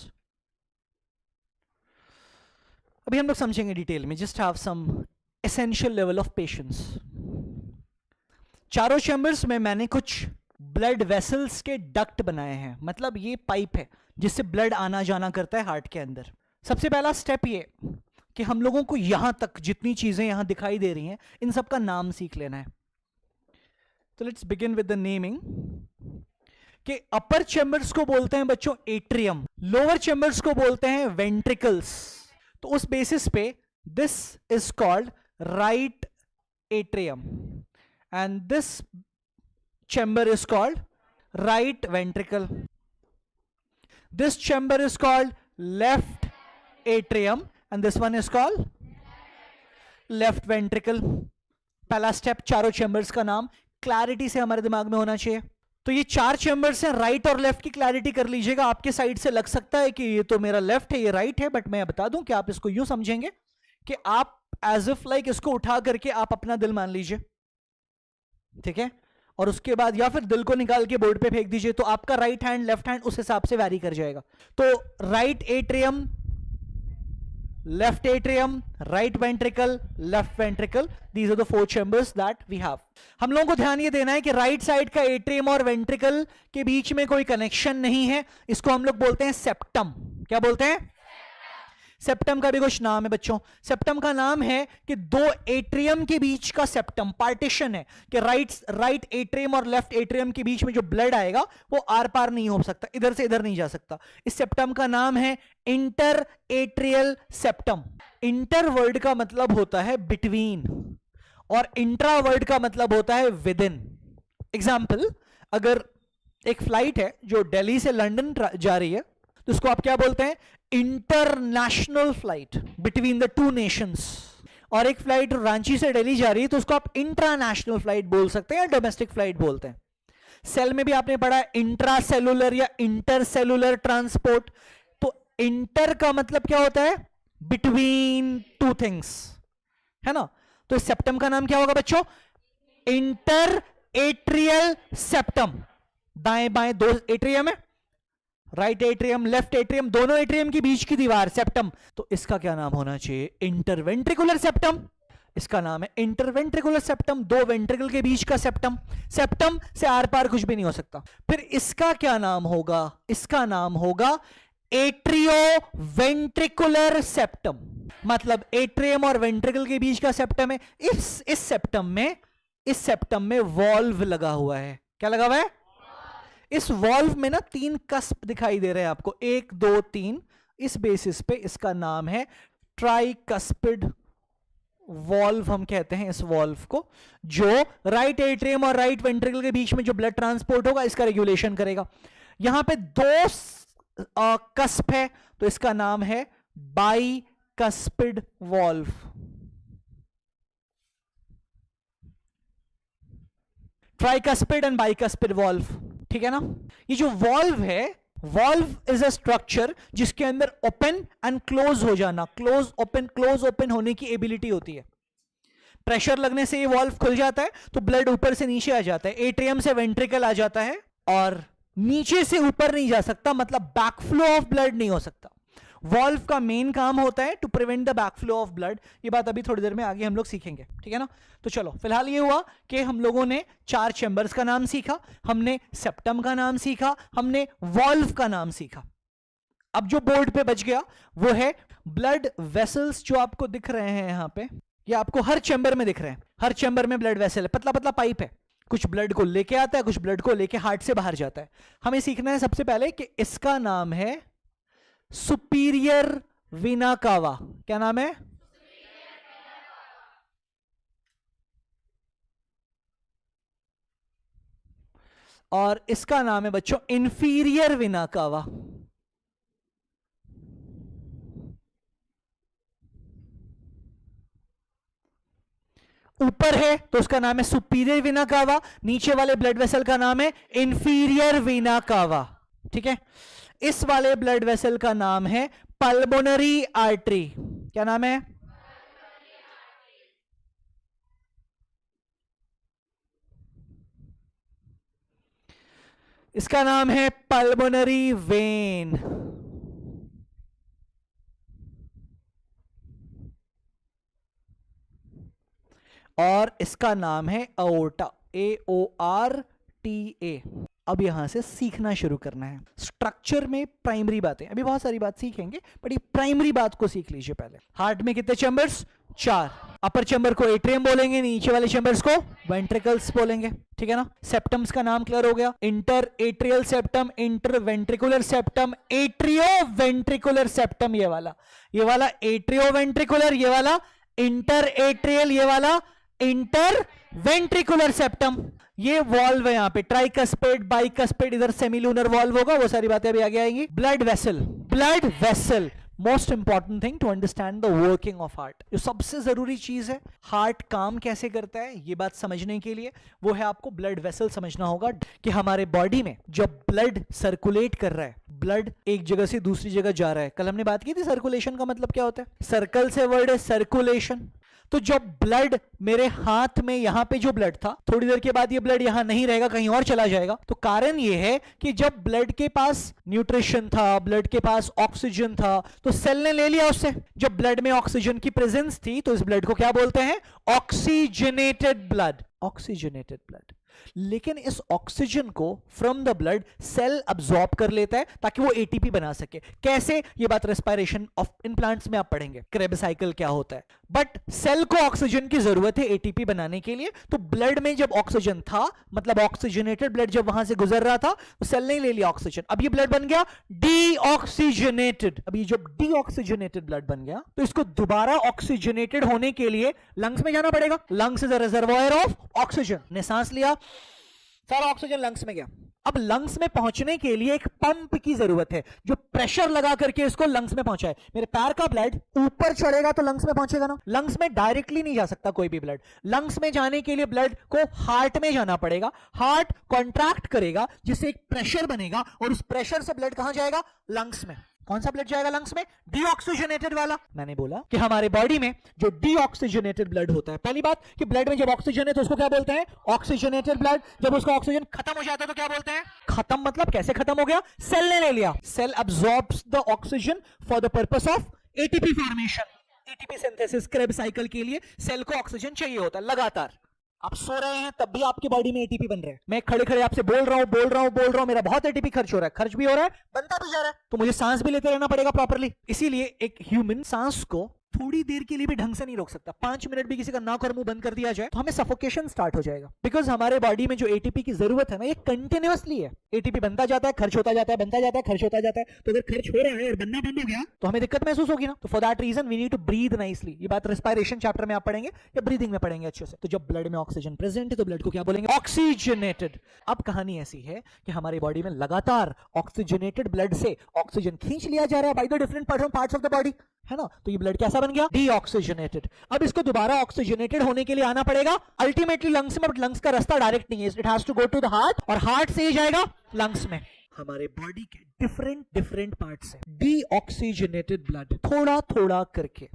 अभी हम लोग समझेंगे डिटेल में, just have some essential level of patience. चारों चैम्बर्स में मैंने कुछ ब्लड वेसल्स के डक्ट बनाए हैं, मतलब ये पाइप है जिससे ब्लड आना जाना करता है हार्ट के अंदर। सबसे पहला स्टेप ये कि हम लोगों को यहां तक जितनी चीजें यहां दिखाई दे रही हैं इन सब का नाम सीख लेना है। तो let's begin with the naming. कि अपर चैम्बर्स को बोलते हैं बच्चों एट्रियम, लोअर चैम्बर्स को बोलते हैं वेंट्रिकल्स। तो उस बेसिस पे this is called right atrium and this chamber is called right ventricle. This chamber is called left atrium and this one is called left ventricle. पहला स्टेप, चारों chambers का नाम क्लैरिटी से हमारे दिमाग में होना चाहिए। तो ये 4 चैम्बर्स हैं, राइट और लेफ्ट की क्लैरिटी कर लीजिएगा। आपके साइड से लग सकता है कि ये तो मेरा लेफ्ट है, ये राइट है, बट मैं बता दूं कि आप इसको यूं समझेंगे कि आप एज इफ लाइक इसको उठा करके आप अपना दिल मान लीजिए, ठीक है, और उसके बाद या फिर दिल को निकाल के बोर्ड पे फेंक दीजिए, तो आपका राइट हैंड लेफ्ट हैंड उस हिसाब से वैरी कर जाएगा। तो right atrium, left atrium, right ventricle, left ventricle, these are the 4 chambers that we have. हम लोगों को ध्यान ये देना है कि राइट साइड का एट्रियम और वेंट्रिकल के बीच में कोई कनेक्शन नहीं है। इसको हम लोग बोलते हैं सेप्टम। क्या बोलते हैं? सेप्टम का भी कुछ नाम है बच्चों। सेप्टम का नाम है कि 2 एट्रियम के बीच का सेप्टम पार्टीशन है, कि राइट एट्रियम और लेफ्ट एट्रियम के बीच में जो ब्लड आएगा वो आर पार नहीं हो सकता, इधर से इधर नहीं जा सकता। इस सेप्टम का नाम है inter atrial septum. Inter word का मतलब होता है बिटवीन और इंट्रा वर्ड का मतलब होता है विद इन। एग्जाम्पल, अगर एक फ्लाइट है जो दिल्ली से लंदन जा रही है तो उसको आप क्या बोलते हैं? International flight between the 2 Nations. और एक फ्लाइट रांची से दिल्ली जा रही है तो उसको आप इंट्रानेशनल फ्लाइट बोल सकते हैं या डोमेस्टिक फ्लाइट बोलते हैं। सेल में भी आपने पढ़ा है इंट्रा सेलुलर या इंटर सेलुलर ट्रांसपोर्ट। तो इंटर का मतलब क्या होता है? बिटवीन 2 थिंग्स, है ना। तो इस सेप्टम का नाम क्या होगा बच्चों? Inter atrial septum. दाएं बाएं दो एट्रियम है, राइट एट्रियम लेफ्ट एट्रियम, दोनों एट्रियम के बीच की दीवार सेप्टम, तो इसका क्या नाम होना चाहिए? Interventricular septum. इसका नाम है इंटरवेंट्रिकुलर सेप्टम, दो वेंट्रिकल के बीच का सेप्टम। सेप्टम से आर पार कुछ भी नहीं हो सकता। फिर इसका क्या नाम होगा? इसका नाम होगा एट्रियोवेंट्रिकुलर सेप्टम। मतलब एट्रियम और वेंट्रिकल के बीच का सेप्टम है। इस सेप्टम में वॉल्व लगा हुआ है। क्या लगा हुआ है? इस वॉल्व में ना 3 कस्प दिखाई दे रहे हैं आपको, 1 2 3। इस बेसिस पे इसका नाम है ट्राइकस्पिड वॉल्व, हम कहते हैं इस वॉल्व को, जो राइट एट्रियम और राइट वेंट्रिकल के बीच में जो ब्लड ट्रांसपोर्ट होगा इसका रेगुलेशन करेगा। यहां पे 2 कस्प है, तो इसका नाम है bicuspid valve. Tricuspid and bicuspid valve, ठीक है ना? ये जो वॉल्व है, वॉल्व इज अ स्ट्रक्चर जिसके अंदर ओपन एंड क्लोज हो जाना, क्लोज ओपन होने की एबिलिटी होती है। प्रेशर लगने से ये वॉल्व खुल जाता है तो ब्लड ऊपर से नीचे आ जाता है, एट्रियम से वेंट्रिकल आ जाता है और नीचे से ऊपर नहीं जा सकता, मतलब बैकफ्लो ऑफ ब्लड नहीं हो सकता। वॉल्व का मेन काम होता है to prevent the backflow of blood. ये बात अभी थोड़ी देर में आगे हम लोग सीखेंगे, ठीक है ना? तो चलो फिलहाल ये हुआ कि हम लोगों ने 4 चैम्बर्स का नाम सीखा, हमने सेप्टम का नाम सीखा, हमने वॉल्व का नाम सीखा। अब जो बोर्ड पे बच गया वो है ब्लड वेसल्स, जो आपको दिख रहे हैं यहां पे, ये आपको हर चैम्बर में दिख रहे हैं। हर चैम्बर में ब्लड वेसल है, पतला पतला पाइप है, कुछ ब्लड को लेके आता है, कुछ ब्लड को लेके हार्ट से बाहर जाता है। हमें सीखना है सबसे पहले कि इसका नाम है सुपीरियर वीना कावा। क्या नाम है? और इसका नाम है बच्चों इंफीरियर वीना कावा। ऊपर है तो उसका नाम है सुपीरियर वीना कावा, नीचे वाले ब्लड वेसल का नाम है इंफीरियर वीना कावा, ठीक है? इस वाले ब्लड वेसल का नाम है पल्मोनरी आर्टरी। क्या नाम है? इसका नाम है पल्मोनरी वेन। और इसका नाम है अओर्टा, AORTA। अब यहां से सीखना शुरू करना है। स्ट्रक्चर में प्राइमरी बातें, अभी बहुत सारी बात सीखेंगे, बट ये प्राइमरी बात को सीख लीजिए पहले। हार्ट में कितने चैम्बर्स? 4। अपर चैम्बर को एट्रियम बोलेंगे, नीचे वाले चैम्बर्स को वेंट्रिकल्स बोलेंगे, ठीक है ना? सेप्टम्स का नाम क्लियर हो गया, inter atrial septum, inter ventricular septum, atrio ventricular septum, ये वाला एट्रियो वेंट्रिकुलर, ये वाला इंटर एट्रियल, ये वाला इंटर वेंट्रिकुलर सेप्टम। ये वॉल्व है यहां पे, ट्राइकस्पिड बाइकस्पिड, इधर सेमिलूनर वॉल्व होगा, वो सारी बातें अभी आगे आएंगी। Blood vessel most important thing to understand the working of heart. जो सबसे जरूरी चीज है हार्ट काम कैसे करता है ये बात समझने के लिए, वो है आपको ब्लड वेसल समझना होगा। कि हमारे बॉडी में जब ब्लड सर्कुलेट कर रहा है, ब्लड एक जगह से दूसरी जगह जा रहा है, कल हमने बात की थी सर्कुलेशन का मतलब क्या होता है, सर्कल से वर्ड है सर्कुलेशन। तो जब ब्लड मेरे हाथ में, यहां पे जो ब्लड था, थोड़ी देर के बाद ये ब्लड यहां नहीं रहेगा, कहीं और चला जाएगा। तो कारण ये है कि जब ब्लड के पास न्यूट्रिशन था, ब्लड के पास ऑक्सीजन था, तो सेल ने ले लिया उससे। जब ब्लड में ऑक्सीजन की प्रेजेंस थी तो इस ब्लड को क्या बोलते हैं? Oxygenated blood, oxygenated blood. लेकिन इस ऑक्सीजन को from the blood cell absorb कर लेता है ताकि वो एटीपी बना सके। कैसे? ये बात रेस्पिरेशन ऑफ इन प्लांट्स में आप पढ़ेंगे, क्रेब्स साइकिल क्या होता है। बट सेल को ऑक्सीजन की जरूरत है एटीपी बनाने के लिए, तो ब्लड में जब ऑक्सीजन था, मतलब ऑक्सीजनेटेड ब्लड जब वहां से गुजर रहा था, तो सेल ने ले लिया ऑक्सीजन। अब ये ब्लड बन गया डीऑक्सीजनेटेड। अब ये जब डीऑक्सीजनेटेड ब्लड बन गया तो इसको दोबारा ऑक्सीजनेटेड होने के लिए लंग्स में जाना पड़ेगा। Lungs is a reservoir of oxygen. ने सांस लिया, सारा ऑक्सीजन लंग्स में गया। अब लंग्स में पहुंचने के लिए एक पंप की जरूरत है जो प्रेशर लगा करके इसको लंग्स में पहुंचाए। मेरे पैर का ब्लड ऊपर चढ़ेगा तो लंग्स में पहुंचेगा ना। लंग्स में डायरेक्टली नहीं जा सकता कोई भी ब्लड। लंग्स में जाने के लिए ब्लड को हार्ट में जाना पड़ेगा। हार्ट कॉन्ट्रैक्ट करेगा जिससे एक प्रेशर बनेगा और उस प्रेशर से ब्लड कहां जाएगा? लंग्स में। कौन सा ब्लड जाएगा लंग्स में? डीऑक्सीजनेटेड वाला। मैंने बोला कि हमारे बॉडी में जो डीऑक्सीजनेटेड ब्लड होता है, पहली बात कि ब्लड में जब ऑक्सीजन है तो उसको क्या बोलते हैं? Oxygenated blood. जब उसका ऑक्सीजन खत्म हो जाता है तो क्या बोलते हैं? खत्म मतलब कैसे खत्म हो गया? सेल ने ले लिया। Cell absorbs the oxygen for the purpose of ATP formation, ATP synthesis, Kreb cycle के लिए सेल को ऑक्सीजन चाहिए होता है लगातार। आप सो रहे हैं तब भी आपकी बॉडी में एटीपी बन रहे हैं। मैं खड़े खड़े आपसे बोल रहा हूं, मेरा बहुत एटीपी खर्च हो रहा है, खर्च भी हो रहा है, बनता भी जा रहा है, तो मुझे सांस भी लेते रहना पड़ेगा प्रॉपर्ली। इसीलिए एक ह्यूमन सांस को थोड़ी देर के लिए भी ढंग से नहीं रोक सकता। 5 मिनट भी किसी का नाक और मुंह बंद कर दिया जाए तो हमें सफोकेशन स्टार्ट हो जाएगा। बिकॉज हमारे बॉडी में जो एटीपी की जरूरत है ना, ये कंटिन्यूअसली है। एटीपी बनता जाता है, खर्च होता जाता है, बनता जाता है, खर्च होता जाता है। तो अगर खर्च हो रहा है और बनना बंद हो गया तो हमें दिक्कत महसूस होगी ना। तो for that reason we need to breathe nicely. ये बात रेस्पिरेशन चैप्टर में आप पढ़ेंगे या ब्रीदिंग में पढ़ेंगे अच्छे से। तो जब ब्लड में ऑक्सीजन प्रेजेंट है तो ब्लड को क्या बोलेंगे? ऑक्सीजनेटेड। अब कहानी ऐसी है कि हमारी बॉडी में लगातार ऑक्सीजनेटेड ब्लड से ऑक्सीजन खींच लिया जा रहा है by the different parts of the body, है ना। तो ये ब्लड कैसा बन गया? डीऑक्सीजनेटेड। अब इसको दोबारा ऑक्सीजनेटेड होने के लिए आना पड़ेगा अल्टीमेटली लंग्स में, बट लंग्स का रास्ता डायरेक्ट नहीं है, it has to go to the heart और हार्ट से ही जाएगा लंग्स में। हमारे बॉडी के डिफरेंट पार्ट से डीऑक्सीजनेटेड ब्लड थोड़ा थोड़ा करके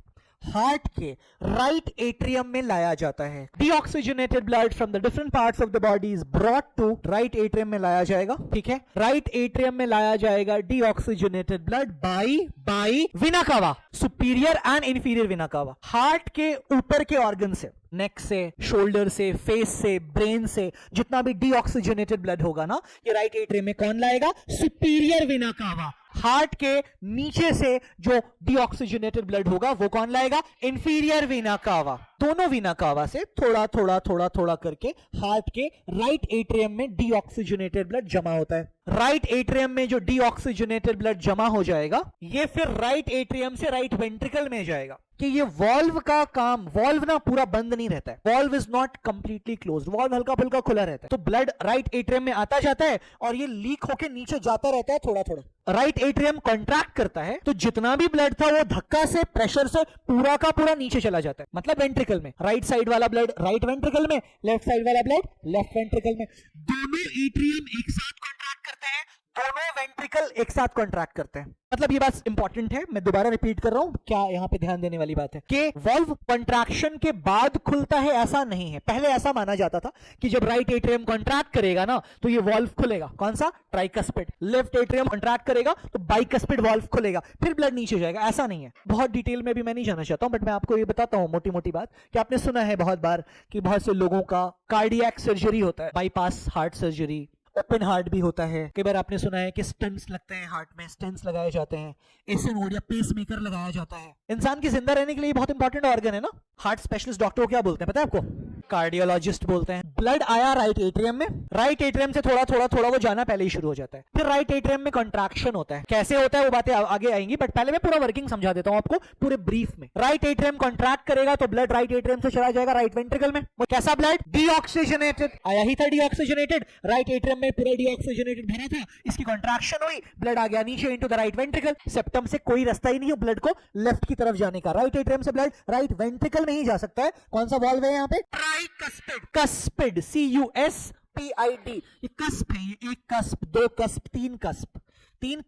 हार्ट के राइट एट्रियम में लाया जाता है। Deoxygenated blood from the different parts of the body is brought to right atrium में लाया जाएगा, ठीक है। राइट एट्रियम में लाया जाएगा deoxygenated blood by vena cava, superior and inferior vena cava. Heart के ऊपर के ऑर्गन से, नेक से, शोल्डर से, फेस से, ब्रेन से जितना भी डीऑक्सीजनेटेड ब्लड होगा ना, ये राइट एट्रियम में कौन लाएगा? सुपीरियर वेना कावा। हार्ट के नीचे से जो डीऑक्सीजनेटेड ब्लड होगा वो कौन लाएगा? Inferior vena cava. दोनों वेना कावा से थोड़ा थोड़ा करके हार्ट के राइट एट्रियम में डीऑक्सीजनेटेड ब्लड जमा होता है। राइट एट्रियम में जो डीऑक्सीजनेटेड ब्लड जमा हो जाएगा, ये फिर राइट एट्रियम से राइट वेंट्रिकल में जाएगा। कि ये वॉल्व का काम, वॉल्व ना पूरा बंद नहीं रहता है, valve is not completely closed, valve हल्का फुल्का खुला रहता है। तो ब्लड राइट एट्रियम में आता जाता है और ये लीक होके नीचे जाता रहता है थोड़ा थोड़ा। राइट एट्रियम कॉन्ट्रैक्ट करता है तो जितना भी ब्लड था वो धक्का से, प्रेशर से पूरा का पूरा नीचे चला जाता है, मतलब वेंट्रिकल में। राइट साइड वाला ब्लड राइट वेंट्रिकल में, लेफ्ट साइड वाला ब्लड लेफ्ट वेंट्रिकल में। दोनों एट्रियम एक साथ कॉन्ट्रैक्ट करते हैं, दोनों वेंट्रिकल एक साथ कॉन्ट्रैक्ट करते हैं। मतलब ये बात इंपॉर्टेंट है, मैं दोबारा रिपीट कर रहा हूं, क्या यहां पे ध्यान देने वाली बात है कि वॉल्व कॉन्ट्रैक्शन के बाद खुलता है, ऐसा नहीं है। पहले ऐसा माना जाता था कि जब राइट एट्रियम कॉन्ट्रैक्ट करेगा ना तो ये वॉल्व खुलेगा, कौन सा? ट्राइकस्पिड। लेफ्ट एट्रियम कॉन्ट्रैक्ट करेगा तो बाइकस्पिड वॉल्व खुलेगा, फिर ब्लड नीचे जाएगा, ऐसा नहीं है। बहुत डिटेल में भी मैं नहीं जाना चाहता हूं, बट मैं आपको ये बताता हूं मोटी मोटी बात कि आपने सुना है बहुत बार कि बहुत से लोगों का कार्डियक सर्जरी होता है, bypass heart surgery, open heart भी होता है। कई बार आपने सुना है कि स्टेंट्स लगते हैं हार्ट में, स्टेंट्स लगाए जाते हैं, एसिनोड या पेसमेकर लगाया जाता है। इंसान की जिंदा रहने के लिए बहुत इंपॉर्टेंट ऑर्गन है ना। हार्ट स्पेशलिस्ट डॉक्टर को क्या बोलते हैं पता है आपको? कार्डियोलॉजिस्ट बोलते हैं। ब्लड आया राइट एट्रियम में, राइट एट्रियम से थोड़ा वो जाना पहले ही शुरू हो जाता है, फिर राइट एट्रियम में कॉन्ट्रैक्शन होता है। कैसे होता है वो बातें आगे आएंगी, बट पहले मैं पूरा वर्किंग समझा देता हूं आपको पूरे ब्रीफ में। राइट एट्रियम कॉन्ट्रैक्ट करेगा तो ब्लड राइट एट्रियम से चला जाएगा राइट वेंट्रिकल में। वो कैसा ब्लड? डीऑक्सीजनेटेड। आया ही था डीऑक्सीजनेटेड, राइट एट्रियम में पूरा डीऑक्सीजनेटेड भरा था, इसकी कॉन्ट्रैक्शन हुई, ब्लड आ गया नीचे into the right ventricle. Septum से कोई रास्ता ही नहीं है ब्लड को लेफ्ट की तरफ जाने का। राइट एट्रियम से ब्लड राइट वेंट्रिकल में ही जा सकता है। कौन सा वॉल्व है यहाँ पे? ट्राइकस्पिड। Cuspid, CUSPID। ये कस्प है, ये एक कस्प, दो कस्प, तीन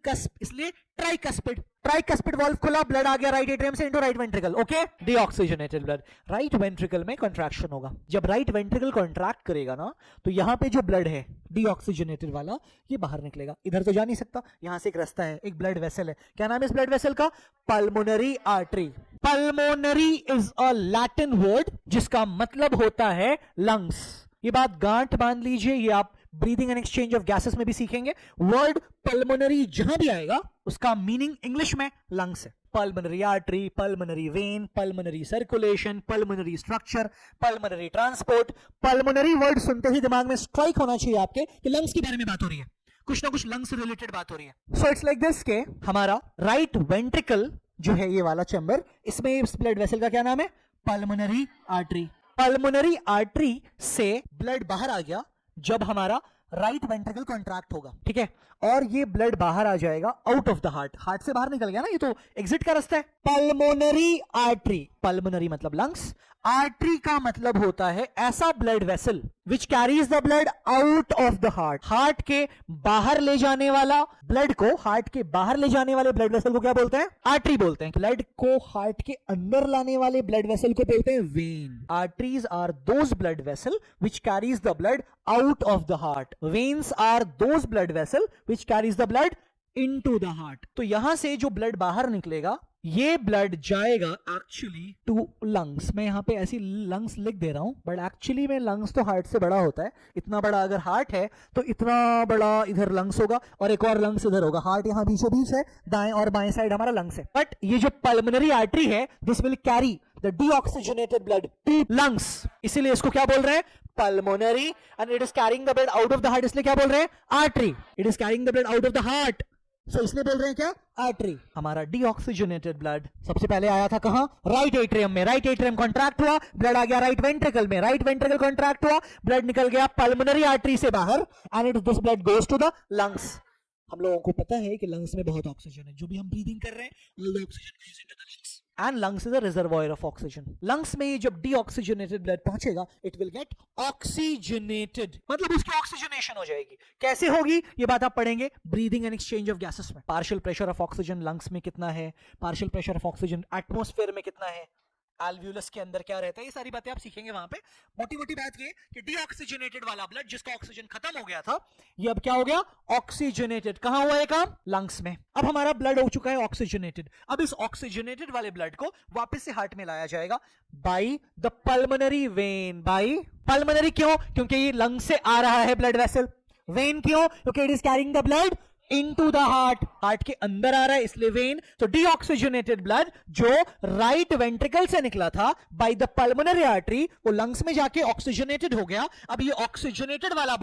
कस्प, इसलिए ट्राइकस्पिड। ट्राइकस्पिड वॉल्व खुला, ब्लड आ गया राइट एट्रियम से into right ventricle. Okay, deoxygenated blood. Right ventricle में कॉन्ट्रैक्शन होगा। जब राइट वेंट्रिकल कॉन्ट्रैक्ट करेगा ना तो यहां पे जो ब्लड है डीऑक्सीजनेटेड वाला, ये बाहर निकलेगा। इधर तो जा नहीं सकता, यहां से एक रास्ता है, एक ब्लड वेसल है। क्या नाम है इस ब्लड वेसल का? Pulmonary artery. Pulmonary is a Latin word जिसका मतलब होता है लंग्स। ये बात गांठ बांध लीजिए, ये आप breathing and exchange of gases में भी सीखेंगे। वर्ड पल्मोनरी जहां भी आएगा उसका मीनिंग इंग्लिश में लंग्स है। Pulmonary artery, pulmonary vein, pulmonary circulation, pulmonary structure, pulmonary transport. Pulmonary word सुनते ही दिमाग में स्ट्राइक होना चाहिए आपके कि लंग्स के बारे में बात हो रही है, कुछ ना कुछ लंग्स से रिलेटेड बात हो रही है। सो इट्स लाइक दिस के हमारा राइट वेंट्रिकल जो है ये वाला चैम्बर, इसमें इस ब्लड वेसल का क्या नाम है? Pulmonary artery. पल्मोनरी आर्टरी से ब्लड बाहर आ गया जब हमारा राइट वेंट्रिकल कॉन्ट्रैक्ट होगा, ठीक है, और ये ब्लड बाहर आ जाएगा out of the heart. Heart से बाहर निकल गया ना, ये तो एग्जिट का रास्ता है। पल्मोनरी आर्टरी, पल्मोनरी मतलब लंग्स, आर्टरी का मतलब होता है ऐसा blood vessel which carries the blood out of the heart. Heart के बाहर ले जाने वाला ब्लड को, हार्ट के बाहर ले जाने वाले ब्लड वेसल को क्या बोलते हैं? आर्टरी बोलते हैं। ब्लड को हार्ट के अंदर लाने वाले ब्लड वेसल को बोलते हैं vein. Arteries are those blood vessel which carries the blood out of the heart. Veins are those blood vessel which carries the blood into the heart. तो यहां से जो ब्लड बाहर निकलेगा ये ब्लड जाएगा एक्चुअली टू लंग्स। मैं यहां पे ऐसी लंग्स लिख दे रहा हूं, बट एक्चुअली में लंग्स तो हार्ट से बड़ा होता है। इतना बड़ा अगर हार्ट है तो इतना बड़ा इधर लंग्स होगा और एक और लंग्स इधर होगा। हार्ट यहां बीचों बीच है, दाएं और बाएं साइड हमारा लंग्स है। बट ये जो पल्मोनरी आर्टरी है this will carry the deoxygenated blood to lungs, इसीलिए इसको क्या बोल रहे हैं? Pulmonary. And it is carrying the blood out of the heart, इसलिए क्या बोल रहे हैं? Artery. It is carrying the blood out of the heart, so इसलिए बोल रहे हैं क्या? आर्टरी। हमारा डीऑक्सीजनेटेड ब्लड सबसे पहले आया था कहां? राइट एट्रियम में। राइट एट्रियम कॉन्ट्रैक्ट हुआ, ब्लड आ गया राइट वेंट्रिकल में। राइट वेंट्रिकल कॉन्ट्रैक्ट हुआ, ब्लड निकल गया पल्मोनरी आर्टरी से बाहर and it this blood goes to the lungs. हम लोगों को पता है कि लंग्स में बहुत ऑक्सीजन है, जो भी हम ब्रीदिंग कर रहे हैं all the oxygen goes into the lungs and lungs is a reservoir of oxygen. lungs में ये जब deoxygenated blood पहुंचेगा it will get oxygenated, मतलब उसकी ऑक्सीजनेशन हो जाएगी। कैसे होगी ये बात आप पढ़ेंगे breathing and exchange of gases में। Partial pressure of oxygen lungs में कितना है, partial pressure of oxygen atmosphere में कितना है, एल्वियोलस के अंदर क्या रहता है, ये सारी बातें आप सीखेंगे वहां पे। मोटी मोटी बात ये कि डीऑक्सीजनेटेड वाला ब्लड जिसका ऑक्सीजन खत्म हो गया था ये अब क्या हो गया? ऑक्सीजनेटेड। कहां हुआ है काम? लंग्स में। अब हमारा ब्लड हो चुका है ऑक्सीजनेटेड। अब इस ऑक्सीजनेटेड वाले ब्लड को वापस से हार्ट में लाया जाएगा by the pulmonary vein. By pulmonary क्यों? क्योंकि ये लंग से आ रहा है ब्लड वेसल। वेन क्यों? क्योंकि it is carrying the blood into the heart, heart के अंदर आ रहा है इसलिए वेन। तो डीऑक्सीजनेटेड ब्लड जो राइट वेंट्रिकल से निकला था बाय द पल्मोनरी आर्टरी वो लंग्स में जाके ऑक्सीजनेटेड हो गया। अब ये ऑक्सीजनेटेड वाला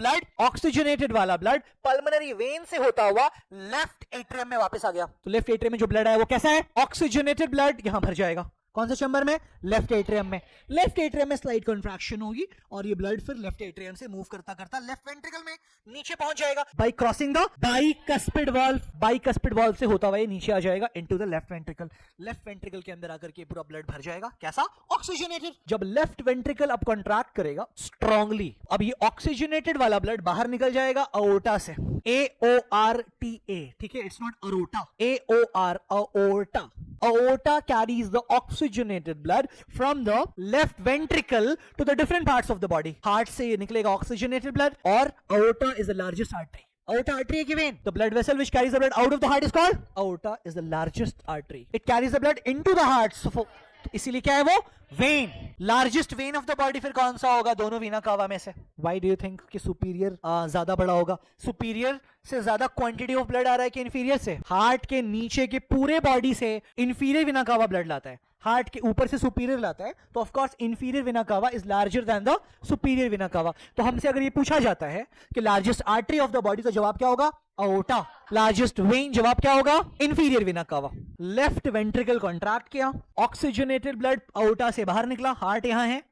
ब्लड पल्मोनरी वेन से होता हुआ लेफ्ट एट्रियम में वापस आ गया। तो लेफ्ट एट्रियम में जो ब्लड है वो कैसा है? ऑक्सीजनेटेड ब्लड यहां भर जाएगा। कौन से चैम्बर में? लेफ्ट एट्रियम में। लेफ्ट एट्रियम में स्लाइड कॉन्ट्रैक्शन होगी और ये ब्लड फिर लेफ्ट एट्रियम से मूव करता करता लेफ्ट वेंट्रिकल में नीचे पहुंच जाएगा bye crossing the bicuspid valve. Bicuspid valve से होता हुआ ये नीचे आ जाएगा into the left ventricle. Left ventricle के अंदर आकर के पूरा ब्लड भर जाएगा। कैसा? ऑक्सीजनेटेड। जब लेफ्ट वेंट्रिकल अब कॉन्ट्रैक्ट करेगा स्ट्रांगली, अब ये ऑक्सीजनेटेड वाला ब्लड बाहर निकल जाएगा अओर्टा से। AORTA, ठीक है, it's not aorta, AOR, aorta. Aorta carries the oxygenated blood from the left ventricle to the different parts of the body. Heart से निकलेगा oxygenated blood और aorta is the largest artery. Aorta artery की vein. The blood vessel which carries the blood out of the heart is called aorta is the largest artery. It carries the blood into the heart. So इसीलिए क्या है वो? When. Largest when of the body फिर कौन सा होगा दोनों वीना कावा में से? व्हाई डू यू थिंक कि सुपीरियर ज्यादा बड़ा होगा? सुपीरियर से ज्यादा क्वांटिटी ऑफ ब्लड आ रहा है कि इंफीरियर से? हार्ट के नीचे के पूरे बॉडी से इंफीरियर वीना कावा ब्लड लाता है, हार्ट के ऊपर से सुपीरियर लाता है। तो ऑफ कोर्स इंफीरियर वीना कावा is larger than the superior Veena कावा। तो हमसे अगर ये पूछा जाता है कि largest artery of the body, तो जवाब क्या होगा? aorta। लार्जेस्ट वेन, जवाब क्या होगा? इंफीरियर वीना कावा। लेफ्ट वेंट्रिकल कॉन्ट्रैक्ट किया, ऑक्सीजनेटेड ब्लड aorta से बाहर निकला, हार्ट यहां है,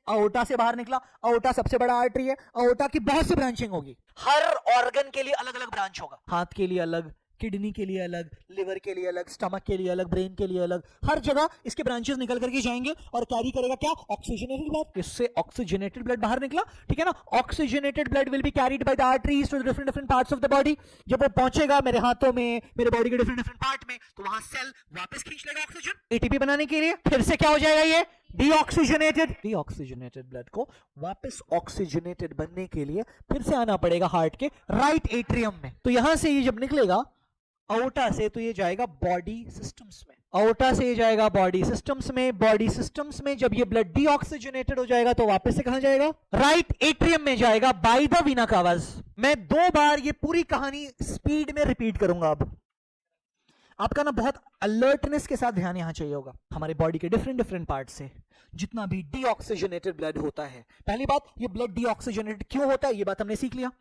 aorta से बाहर निकला। aorta सबसे बड़ा आर्टरी है, aorta की बहुत सी ब्रांचिंग होगी, हर ऑर्गन के लिए अलग अलग ब्रांच होगा। हाथ के लिए अलग, किडनी के लिए अलग, लिवर के लिए अलग, स्टमक के लिए अलग, ब्रेन के लिए अलग, हर जगह इसके ब्रांचेस निकल करके जाएंगे और कैरी करेगा क्या? Oxygenated blood. इससे ऑक्सीजनेटेड ब्लड बाहर निकला, ठीक है ना। Oxygenated blood will be carried by the arteries to different different parts of the body. जब वो पहुंचेगा मेरे हाथों में, मेरे बॉडी के डिफरेंट डिफरेंट पार्ट में, तो वहां सेल वापस खींच लेगा ऑक्सीजन एटीपी बनाने के लिए। फिर से क्या हो जाएगा? ये डीऑक्सीजनेटेड ब्लड को वापस ऑक्सीजनेटेड बनने के लिए फिर से आना पड़ेगा हार्ट के राइट एट्रियम में। तो यहां से ये जब निकलेगा aorta से, तो ये जाएगा बॉडी सिस्टम्स में। aorta से ये जाएगा बॉडी सिस्टम्स में। बॉडी सिस्टम्स में जब ये ब्लड डीऑक्सीजनेटेड हो जाएगा तो वापस से कहां जाएगा? राइट एट्रियम में जाएगा बाय द वीना कावास। मैं 2 बार ये पूरी कहानी स्पीड में रिपीट करूंगा। अब आपका ना बहुत अलर्टनेस के साथ ध्यान यहां चाहिए होगा। हमारे बॉडी के डिफरेंट डिफरेंट पार्ट से जितना भी डीऑक्सीजनेटेड ब्लड होता है, पहली बात ये ब्लड डीऑक्सीजनेटेड क्यों होता है ये बात हमने सीख लिया।